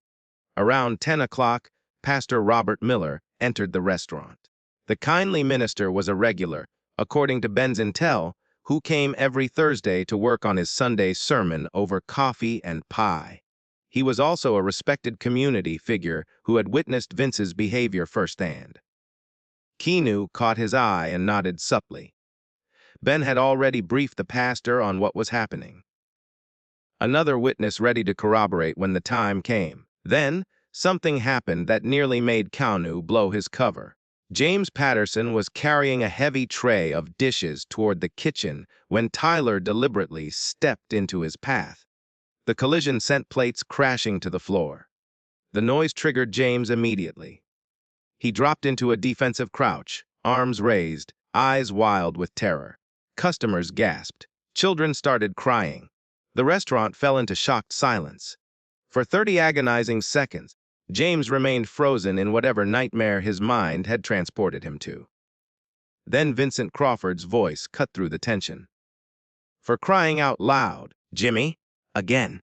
Around 10 o'clock, Pastor Robert Miller entered the restaurant. The kindly minister was a regular, according to Ben's intel, who came every Thursday to work on his Sunday sermon over coffee and pie. He was also a respected community figure who had witnessed Vince's behavior firsthand. Keanu caught his eye and nodded subtly. Ben had already briefed the pastor on what was happening. Another witness ready to corroborate when the time came. Then, something happened that nearly made Keanu blow his cover. James Patterson was carrying a heavy tray of dishes toward the kitchen when Tyler deliberately stepped into his path. The collision sent plates crashing to the floor. The noise triggered James immediately. He dropped into a defensive crouch, arms raised, eyes wild with terror. Customers gasped. Children started crying. The restaurant fell into shocked silence. For 30 agonizing seconds, James remained frozen in whatever nightmare his mind had transported him to. Then Vincent Crawford's voice cut through the tension. "For crying out loud, Jimmy, again."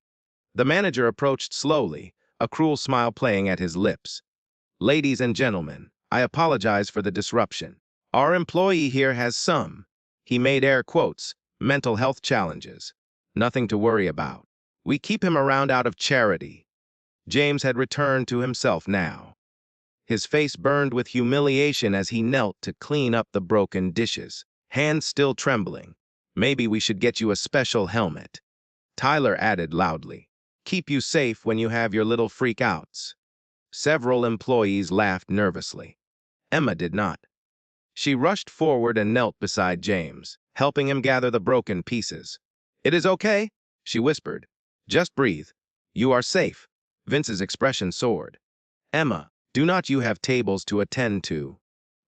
The manager approached slowly, a cruel smile playing at his lips. "Ladies and gentlemen, I apologize for the disruption. Our employee here has some," he made air quotes, "mental health challenges. Nothing to worry about. We keep him around out of charity." James had returned to himself now. His face burned with humiliation as he knelt to clean up the broken dishes, hands still trembling. "Maybe we should get you a special helmet," Tyler added loudly. "Keep you safe when you have your little freak-outs." Several employees laughed nervously. Emma did not. She rushed forward and knelt beside James, helping him gather the broken pieces. "It is okay," she whispered. "Just breathe. You are safe." Vince's expression soared. "Emma, do not you have tables to attend to?"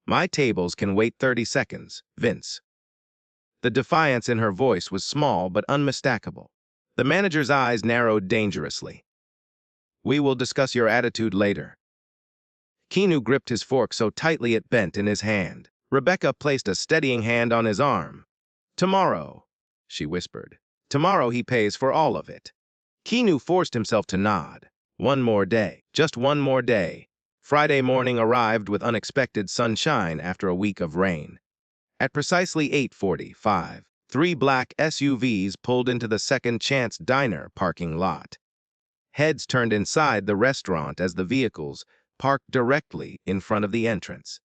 "My tables can wait 30 seconds, Vince." The defiance in her voice was small but unmistakable. The manager's eyes narrowed dangerously. "We will discuss your attitude later." Keanu gripped his fork so tightly it bent in his hand. Rebecca placed a steadying hand on his arm. "Tomorrow," she whispered. "Tomorrow he pays for all of it." Keanu forced himself to nod. One more day. Just one more day. Friday morning arrived with unexpected sunshine after a week of rain. At precisely 8:45, 3 black SUVs pulled into the Second Chance Diner parking lot. Heads turned inside the restaurant as the vehicles parked directly in front of the entrance.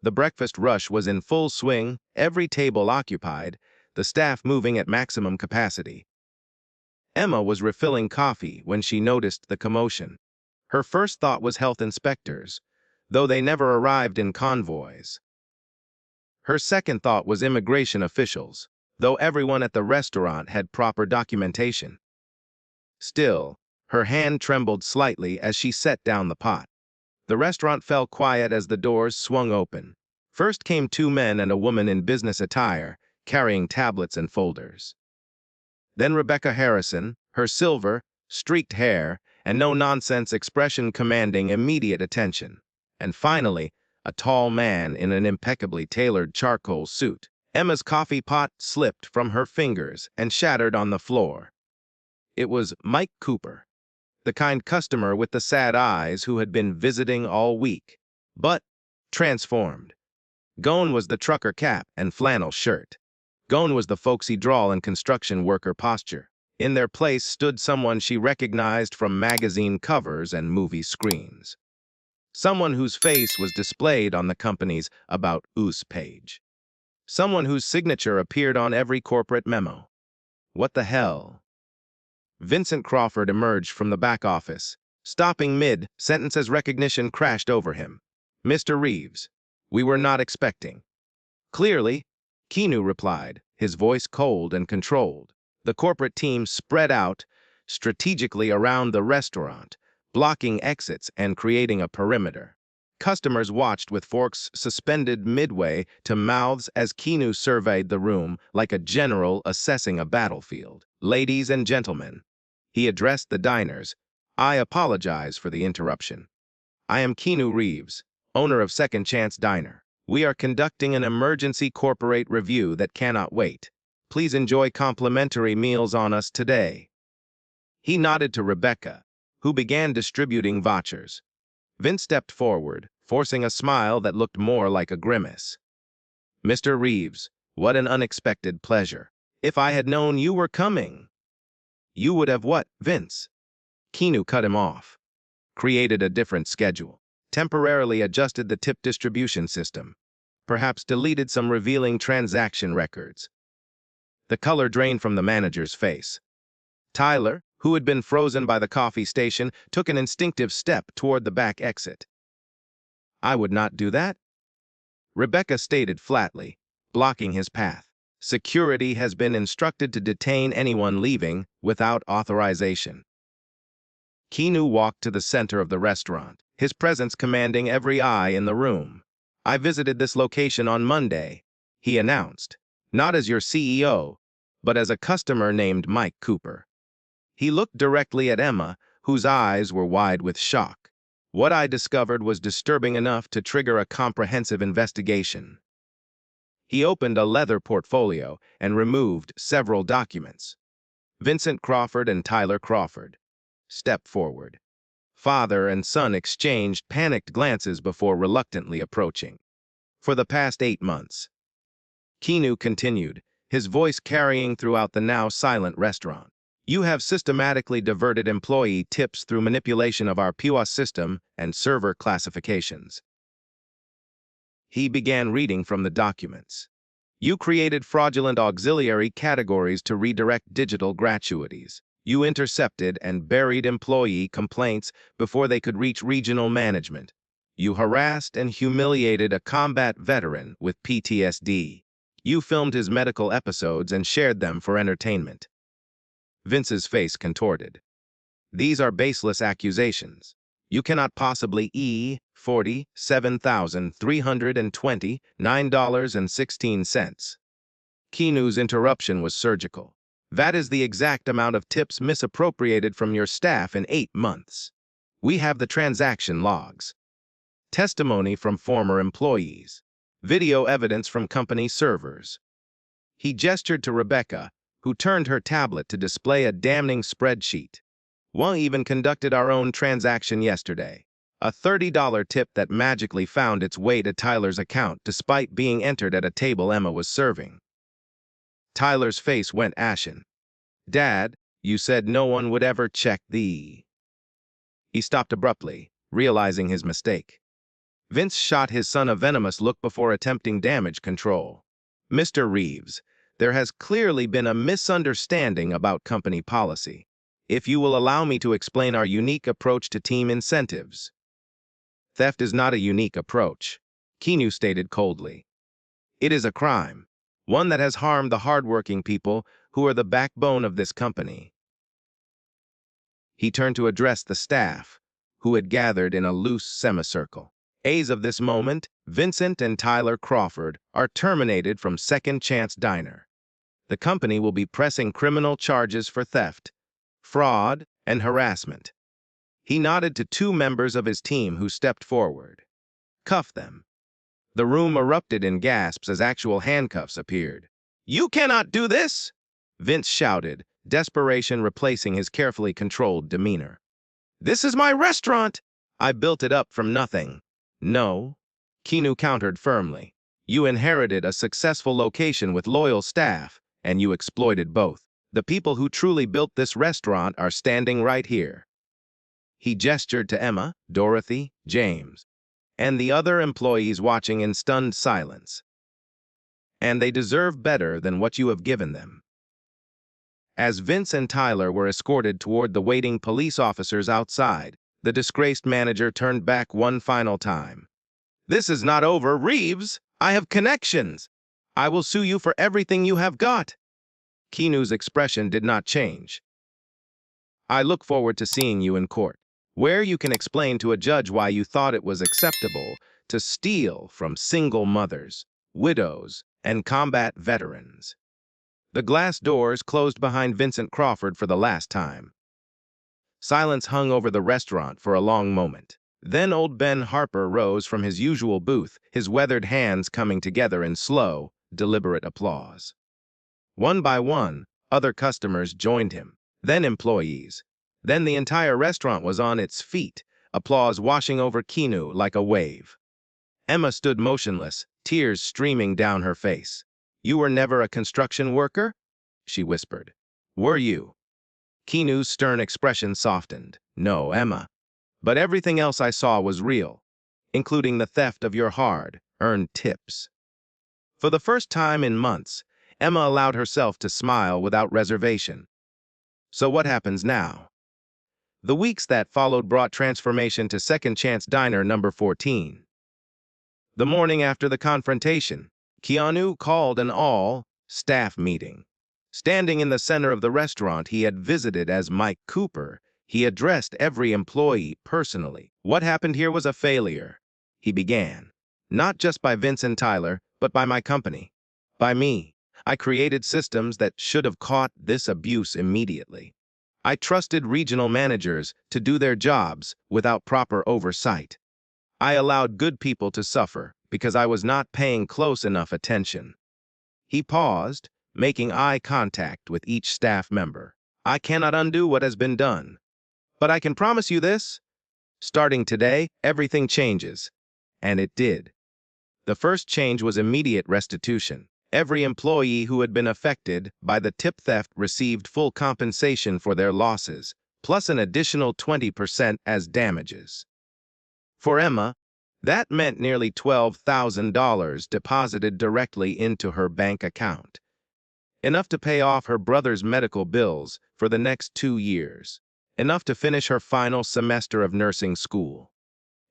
The breakfast rush was in full swing, every table occupied, the staff moving at maximum capacity. Emma was refilling coffee when she noticed the commotion. Her first thought was health inspectors, though they never arrived in convoys. Her second thought was immigration officials, though everyone at the restaurant had proper documentation. Still, her hand trembled slightly as she set down the pot. The restaurant fell quiet as the doors swung open. First came 2 men and a woman in business attire, carrying tablets and folders. Then Rebecca Harrison, her silver, streaked hair, and no-nonsense expression commanding immediate attention. And finally, a tall man in an impeccably tailored charcoal suit. Emma's coffee pot slipped from her fingers and shattered on the floor. It was Mike Cooper, the kind customer with the sad eyes who had been visiting all week, but transformed. Gone was the trucker cap and flannel shirt. Gone was the folksy drawl and construction worker posture. In their place stood someone she recognized from magazine covers and movie screens. Someone whose face was displayed on the company's About Us page. Someone whose signature appeared on every corporate memo. What the hell? Vincent Crawford emerged from the back office, stopping mid-sentence as recognition crashed over him. Mr. Reeves, we were not expecting. Clearly, Keanu replied, his voice cold and controlled. The corporate team spread out strategically around the restaurant, blocking exits and creating a perimeter. Customers watched with forks suspended midway to mouths as Keanu surveyed the room like a general assessing a battlefield. Ladies and gentlemen, he addressed the diners. I apologize for the interruption. I am Keanu Reeves, owner of Second Chance Diner. We are conducting an emergency corporate review that cannot wait. Please enjoy complimentary meals on us today. He nodded to Rebecca, who began distributing vouchers. Vince stepped forward, forcing a smile that looked more like a grimace. Mr. Reeves, what an unexpected pleasure. If I had known you were coming. You would have what, Vince? Keanu cut him off. Created a different schedule. Temporarily adjusted the tip distribution system. Perhaps deleted some revealing transaction records. The color drained from the manager's face. Tyler, who had been frozen by the coffee station, took an instinctive step toward the back exit. I would not do that, Rebecca stated flatly, blocking his path. Security has been instructed to detain anyone leaving without authorization. Keanu walked to the center of the restaurant, his presence commanding every eye in the room. I visited this location on Monday, he announced, not as your CEO, but as a customer named Mike Cooper. He looked directly at Emma, whose eyes were wide with shock. What I discovered was disturbing enough to trigger a comprehensive investigation. He opened a leather portfolio and removed several documents. Vincent Crawford and Tyler Crawford stepped forward. Father and son exchanged panicked glances before reluctantly approaching. For the past 8 months, Keanu continued, his voice carrying throughout the now silent restaurant. You have systematically diverted employee tips through manipulation of our POS system and server classifications. He began reading from the documents. You created fraudulent auxiliary categories to redirect digital gratuities. You intercepted and buried employee complaints before they could reach regional management. You harassed and humiliated a combat veteran with PTSD. You filmed his medical episodes and shared them for entertainment. Vince's face contorted. These are baseless accusations. You cannot possibly $47,329.16. Keanu's interruption was surgical. That is the exact amount of tips misappropriated from your staff in 8 months. We have the transaction logs. Testimony from former employees. Video evidence from company servers. He gestured to Rebecca, who turned her tablet to display a damning spreadsheet. We even conducted our own transaction yesterday. A $30 tip that magically found its way to Tyler's account despite being entered at a table Emma was serving. Tyler's face went ashen. Dad, you said no one would ever check the... He stopped abruptly, realizing his mistake. Vince shot his son a venomous look before attempting damage control. Mr. Reeves, there has clearly been a misunderstanding about company policy. If you will allow me to explain our unique approach to team incentives. Theft is not a unique approach, Keanu stated coldly. It is a crime, one that has harmed the hardworking people who are the backbone of this company. He turned to address the staff, who had gathered in a loose semicircle. As of this moment, Vincent and Tyler Crawford are terminated from Second Chance Diner. The company will be pressing criminal charges for theft, fraud, and harassment. He nodded to 2 members of his team who stepped forward. Cuff them. The room erupted in gasps as actual handcuffs appeared. You cannot do this, Vince shouted, desperation replacing his carefully controlled demeanor. "This is my restaurant! I built it up from nothing." "No," Keanu countered firmly. "You inherited a successful location with loyal staff, and you exploited both. The people who truly built this restaurant are standing right here." He gestured to Emma, Dorothy, James, and the other employees watching in stunned silence. "And they deserve better than what you have given them." As Vince and Tyler were escorted toward the waiting police officers outside, the disgraced manager turned back one final time. "This is not over, Reeves! I have connections! I will sue you for everything you have got!" Keanu's expression did not change. "I look forward to seeing you in court, where you can explain to a judge why you thought it was acceptable to steal from single mothers, widows, and combat veterans." The glass doors closed behind Vincent Crawford for the last time. Silence hung over the restaurant for a long moment. Then old Ben Harper rose from his usual booth, his weathered hands coming together in slow, deliberate applause. One by one, other customers joined him, then employees. Then the entire restaurant was on its feet, applause washing over Keanu like a wave. Emma stood motionless, tears streaming down her face. "You were never a construction worker?" she whispered. "Were you?" Keanu's stern expression softened. "No, Emma. But everything else I saw was real, including the theft of your hard-earned tips." For the first time in months, Emma allowed herself to smile without reservation. "So what happens now?" The weeks that followed brought transformation to Second Chance Diner number 14. The morning after the confrontation, Keanu called an all-staff meeting. Standing in the center of the restaurant he had visited as Mike Cooper, he addressed every employee personally. "What happened here was a failure," he began. "Not just by Vince and Tyler, but by my company. By me. I created systems that should have caught this abuse immediately. I trusted regional managers to do their jobs without proper oversight. I allowed good people to suffer because I was not paying close enough attention." He paused, making eye contact with each staff member. "I cannot undo what has been done. But I can promise you this: starting today, everything changes." And it did. The first change was immediate restitution. Every employee who had been affected by the tip theft received full compensation for their losses, plus an additional 20% as damages. For Emma, that meant nearly $12,000 deposited directly into her bank account. Enough to pay off her brother's medical bills for the next 2 years. Enough to finish her final semester of nursing school.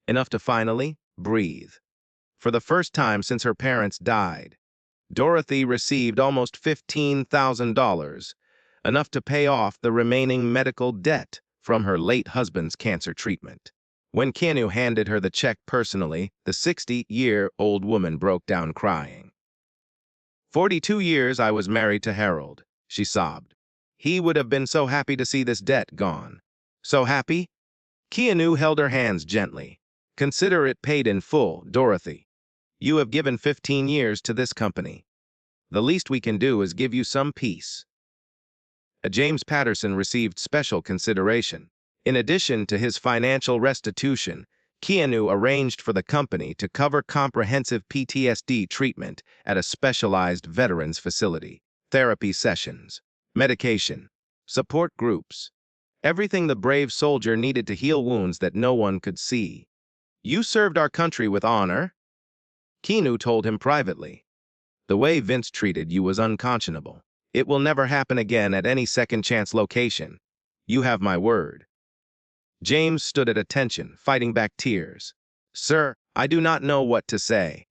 Enough to finally breathe. For the first time since her parents died, Dorothy received almost $15,000, enough to pay off the remaining medical debt from her late husband's cancer treatment. When Keanu handed her the check personally, the 60-year-old woman broke down crying. "42 years I was married to Harold," she sobbed. "He would have been so happy to see this debt gone." "So happy?" Keanu held her hands gently. "Consider it paid in full, Dorothy. You have given 15 years to this company. The least we can do is give you some peace." James Patterson received special consideration. In addition to his financial restitution, Keanu arranged for the company to cover comprehensive PTSD treatment at a specialized veterans facility, therapy sessions, medication, support groups, everything the brave soldier needed to heal wounds that no one could see. "You served our country with honor," Keanu told him privately. "The way Vince treated you was unconscionable. It will never happen again at any Second Chance location. You have my word." James stood at attention, fighting back tears. "Sir, I do not know what to say."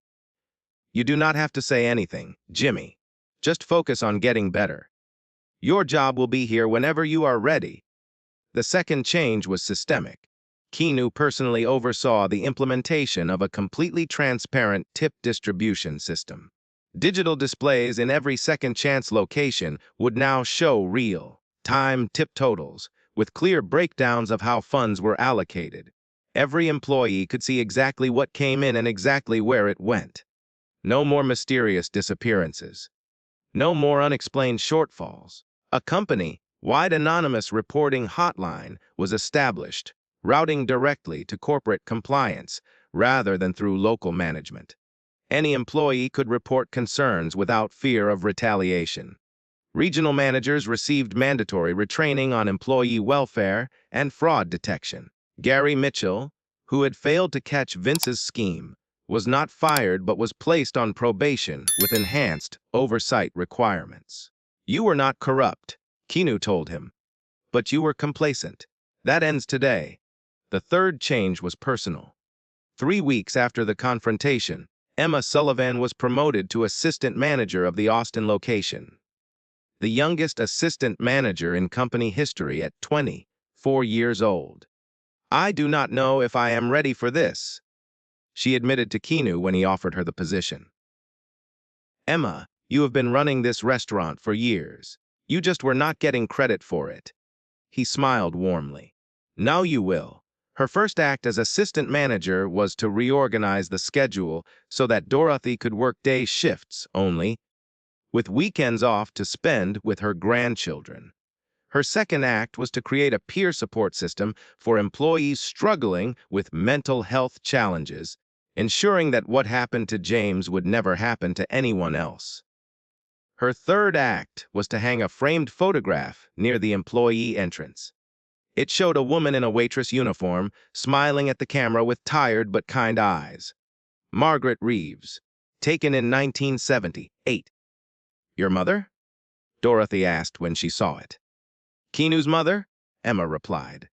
"You do not have to say anything, Jimmy. Just focus on getting better. Your job will be here whenever you are ready." The second change was systemic. Keanu personally oversaw the implementation of a completely transparent tip distribution system. Digital displays in every Second Chance location would now show real-time tip totals, with clear breakdowns of how funds were allocated. Every employee could see exactly what came in and exactly where it went. No more mysterious disappearances. No more unexplained shortfalls. A company Wide anonymous reporting hotline was established, routing directly to corporate compliance rather than through local management. Any employee could report concerns without fear of retaliation. Regional managers received mandatory retraining on employee welfare and fraud detection. Gary Mitchell, who had failed to catch Vince's scheme, was not fired but was placed on probation with enhanced oversight requirements. You were not corrupt, Keanu told him, but you were complacent. That ends today. The third change was personal. 3 weeks after the confrontation, Emma Sullivan was promoted to assistant manager of the Austin location, the youngest assistant manager in company history at 24 years old. I do not know if I am ready for this, she admitted to Keanu when he offered her the position. Emma, you have been running this restaurant for years. You just were not getting credit for it. He smiled warmly. Now you will. Her first act as assistant manager was to reorganize the schedule so that Dorothy could work day shifts only, with weekends off to spend with her grandchildren. Her second act was to create a peer support system for employees struggling with mental health challenges, ensuring that what happened to James would never happen to anyone else. Her third act was to hang a framed photograph near the employee entrance. It showed a woman in a waitress uniform, smiling at the camera with tired but kind eyes. Margaret Reeves, taken in 1978. Your mother? Dorothy asked when she saw it. Keanu's mother? Emma replied.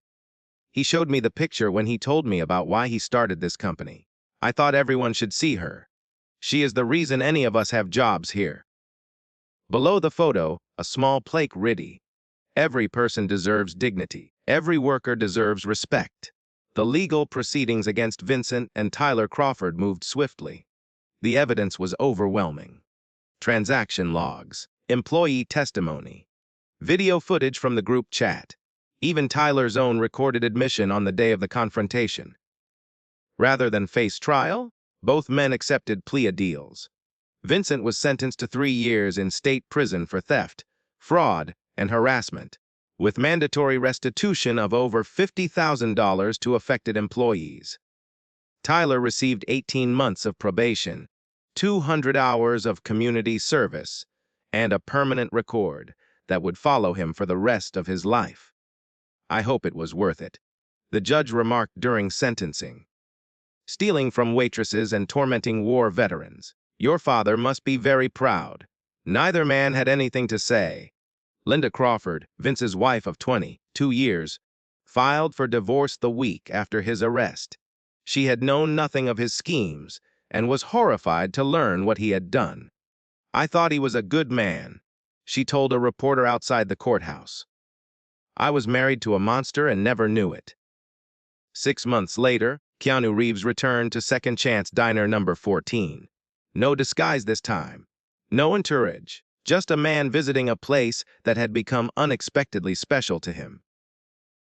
He showed me the picture when he told me about why he started this company. I thought everyone should see her. She is the reason any of us have jobs here. Below the photo, a small plaque read, "Every person deserves dignity. Every worker deserves respect." The legal proceedings against Vincent and Tyler Crawford moved swiftly. The evidence was overwhelming. Transaction logs, employee testimony, video footage from the group chat, even Tyler's own recorded admission on the day of the confrontation. Rather than face trial, both men accepted plea deals. Vincent was sentenced to 3 years in state prison for theft, fraud, and harassment, with mandatory restitution of over $50,000 to affected employees. Tyler received 18 months of probation, 200 hours of community service, and a permanent record that would follow him for the rest of his life. I hope it was worth it, the judge remarked during sentencing. Stealing from waitresses and tormenting war veterans. Your father must be very proud. Neither man had anything to say. Linda Crawford, Vince's wife of 22 years, filed for divorce the week after his arrest. She had known nothing of his schemes and was horrified to learn what he had done. I thought he was a good man, she told a reporter outside the courthouse. I was married to a monster and never knew it. 6 months later, Keanu Reeves returned to Second Chance Diner number 14. No disguise this time. No entourage. Just a man visiting a place that had become unexpectedly special to him.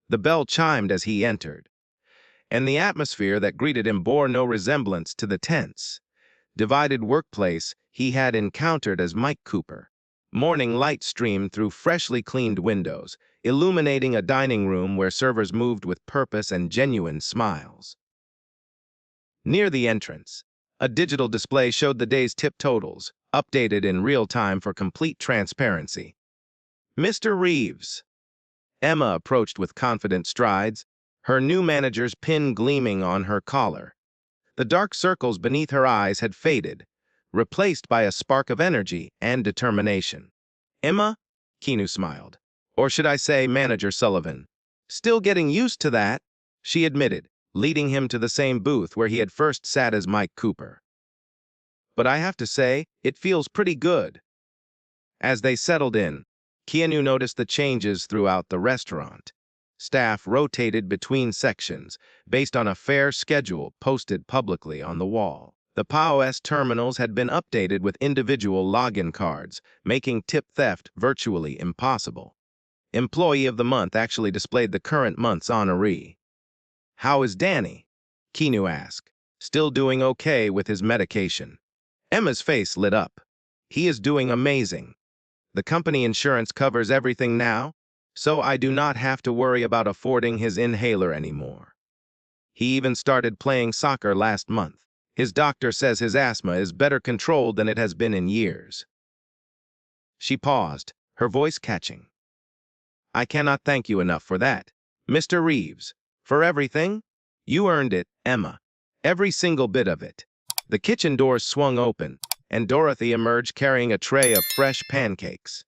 The bell chimed as he entered, and the atmosphere that greeted him bore no resemblance to the tense, divided workplace he had encountered as Mike Cooper. Morning light streamed through freshly cleaned windows, illuminating a dining room where servers moved with purpose and genuine smiles. Near the entrance, a digital display showed the day's tip totals, updated in real time for complete transparency. Mr. Reeves. Emma approached with confident strides, her new manager's pin gleaming on her collar. The dark circles beneath her eyes had faded, replaced by a spark of energy and determination. Emma? Keanu smiled. Or should I say Manager Sullivan? Still getting used to that, she admitted, leading him to the same booth where he had first sat as Mike Cooper. But I have to say, it feels pretty good. As they settled in, Keanu noticed the changes throughout the restaurant. Staff rotated between sections, based on a fair schedule posted publicly on the wall. The POS terminals had been updated with individual login cards, making tip theft virtually impossible. Employee of the Month actually displayed the current month's honoree. How is Danny? Keanu asked, still doing okay with his medication. Emma's face lit up. He is doing amazing. The company insurance covers everything now, so I do not have to worry about affording his inhaler anymore. He even started playing soccer last month. His doctor says his asthma is better controlled than it has been in years. She paused, her voice catching. I cannot thank you enough for that, Mr. Reeves. For everything? You earned it, Emma. Every single bit of it. The kitchen doors swung open, and Dorothy emerged carrying a tray of fresh pancakes.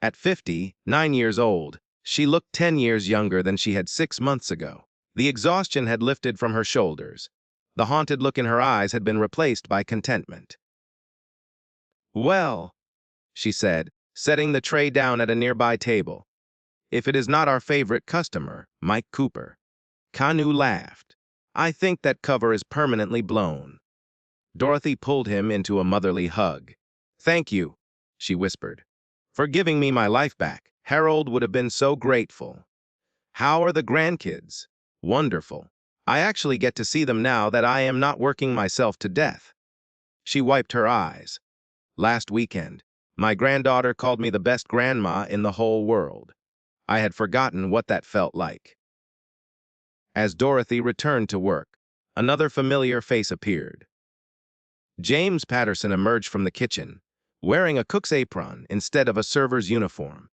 At 59 years old, she looked 10 years younger than she had 6 months ago. The exhaustion had lifted from her shoulders. The haunted look in her eyes had been replaced by contentment. Well, she said, setting the tray down at a nearby table. If it is not our favorite customer, Mike Cooper. Keanu laughed. I think that cover is permanently blown. Dorothy pulled him into a motherly hug. Thank you, she whispered, for giving me my life back. Harold would have been so grateful. How are the grandkids? Wonderful. I actually get to see them now that I am not working myself to death. She wiped her eyes. Last weekend, my granddaughter called me the best grandma in the whole world. I had forgotten what that felt like. As Dorothy returned to work, another familiar face appeared. James Patterson emerged from the kitchen, wearing a cook's apron instead of a server's uniform.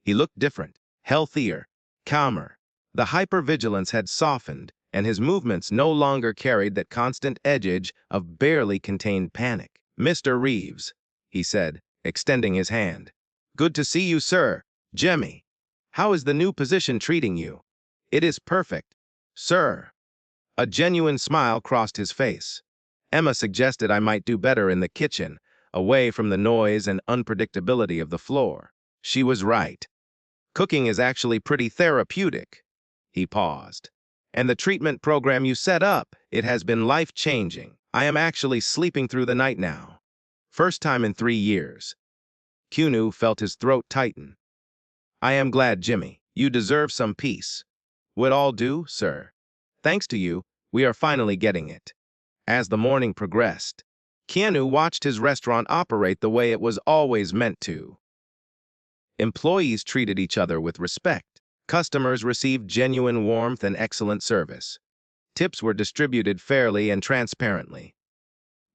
He looked different, healthier, calmer. The hypervigilance had softened, and his movements no longer carried that constant edge of barely contained panic. Mr. Reeves, he said, extending his hand. Good to see you, sir. Jemmy, how is the new position treating you? It is perfect, sir. A genuine smile crossed his face. Emma suggested I might do better in the kitchen, away from the noise and unpredictability of the floor. She was right. Cooking is actually pretty therapeutic. He paused. And the treatment program you set up, it has been life-changing. I am actually sleeping through the night now. First time in 3 years. Keanu felt his throat tighten. I am glad, Jimmy. You deserve some peace. Would all do, sir. Thanks to you, we are finally getting it. As the morning progressed, Keanu watched his restaurant operate the way it was always meant to. Employees treated each other with respect. Customers received genuine warmth and excellent service. Tips were distributed fairly and transparently.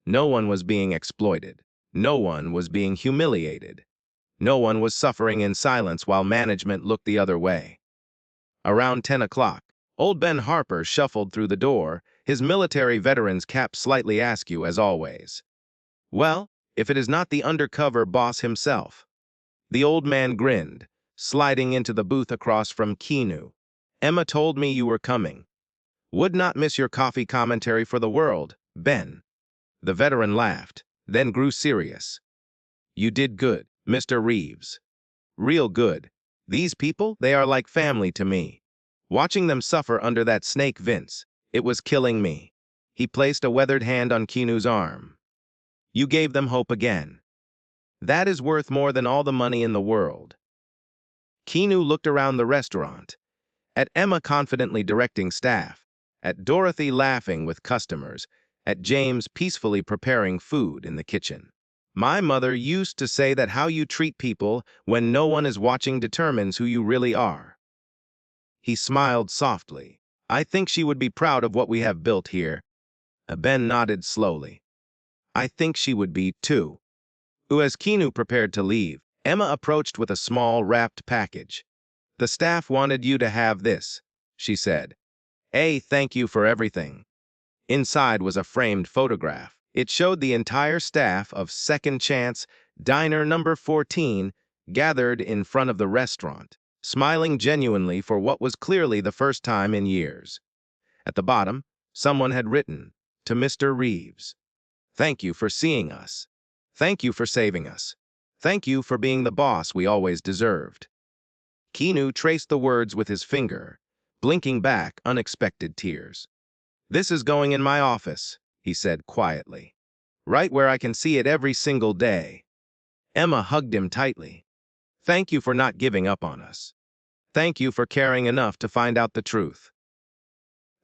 No one was being exploited. No one was being humiliated. No one was suffering in silence while management looked the other way. Around 10 o'clock, old Ben Harper shuffled through the door, his military veteran's cap slightly askew as always. Well, if it is not the undercover boss himself. The old man grinned, sliding into the booth across from Keanu. Emma told me you were coming. Would not miss your coffee commentary for the world, Ben. The veteran laughed, then grew serious. You did good, Mr. Reeves. Real good. These people, they are like family to me. Watching them suffer under that snake Vince, it was killing me. He placed a weathered hand on Keanu's arm. You gave them hope again. That is worth more than all the money in the world. Keanu looked around the restaurant, at Emma confidently directing staff, at Dorothy laughing with customers, at James peacefully preparing food in the kitchen. My mother used to say that how you treat people when no one is watching determines who you really are. He smiled softly. I think she would be proud of what we have built here. Ben nodded slowly. I think she would be, too. As Keanu prepared to leave, Emma approached with a small, wrapped package. The staff wanted you to have this, she said. Thank you for everything. Inside was a framed photograph. It showed the entire staff of Second Chance Diner Number 14 gathered in front of the restaurant, smiling genuinely for what was clearly the first time in years. At the bottom, someone had written, to Mr. Reeves. Thank you for seeing us. Thank you for saving us. Thank you for being the boss we always deserved. Keanu traced the words with his finger, blinking back unexpected tears. This is going in my office, he said quietly. Right where I can see it every single day. Emma hugged him tightly. Thank you for not giving up on us. Thank you for caring enough to find out the truth.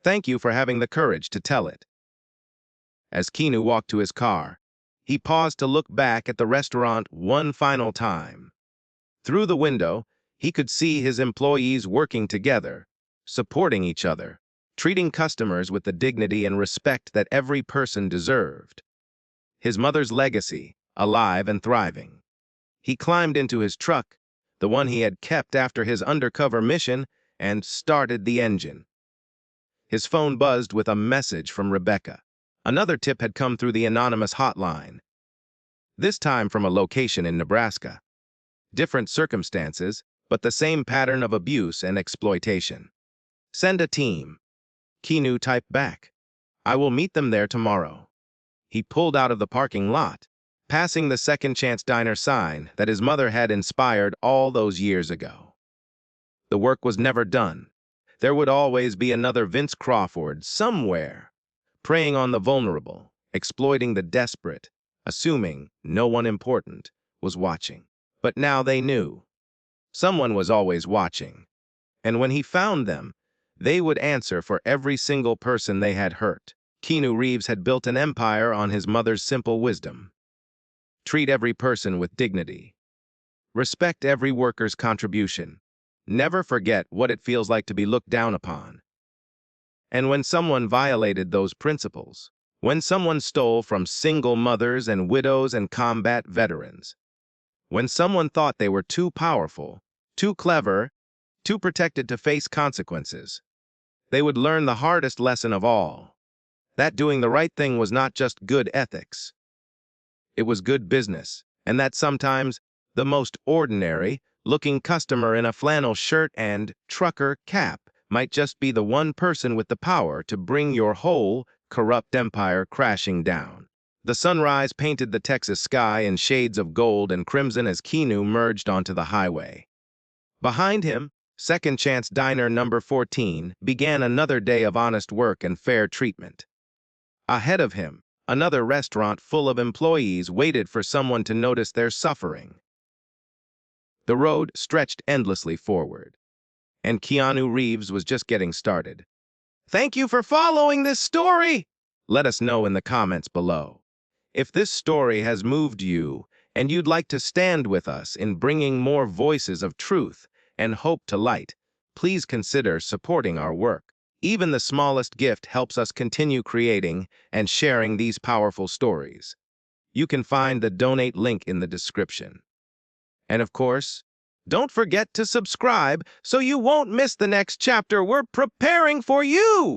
Thank you for having the courage to tell it. As Keanu walked to his car, he paused to look back at the restaurant one final time. Through the window, He could see his employees working together, supporting each other, treating customers with the dignity and respect that every person deserved. His mother's legacy, alive and thriving. He climbed into his truck, the one he had kept after his undercover mission, and started the engine. His phone buzzed with a message from Rebecca. Another tip had come through the anonymous hotline, this time from a location in Nebraska. Different circumstances, but the same pattern of abuse and exploitation. Send a team. Keanu typed back. I will meet them there tomorrow. He pulled out of the parking lot, passing the Second Chance Diner sign that his mother had inspired all those years ago. The work was never done. There would always be another Vince Crawford somewhere, preying on the vulnerable, exploiting the desperate, assuming no one important was watching. But now they knew. Someone was always watching. And when he found them, they would answer for every single person they had hurt. Keanu Reeves had built an empire on his mother's simple wisdom. Treat every person with dignity. Respect every worker's contribution. Never forget what it feels like to be looked down upon. And when someone violated those principles, when someone stole from single mothers and widows and combat veterans, when someone thought they were too powerful, too clever, too protected to face consequences, they would learn the hardest lesson of all, that doing the right thing was not just good ethics. It was good business, and that sometimes the most ordinary-looking customer in a flannel shirt and trucker cap might just be the one person with the power to bring your whole corrupt empire crashing down. The sunrise painted the Texas sky in shades of gold and crimson as Keanu merged onto the highway. Behind him, Second Chance Diner number 14 began another day of honest work and fair treatment. Ahead of him, another restaurant full of employees waited for someone to notice their suffering. The road stretched endlessly forward, and Keanu Reeves was just getting started. Thank you for following this story! Let us know in the comments below. If this story has moved you and you'd like to stand with us in bringing more voices of truth and hope to light, please consider supporting our work. Even the smallest gift helps us continue creating and sharing these powerful stories. You can find the donate link in the description. And of course, don't forget to subscribe so you won't miss the next chapter we're preparing for you!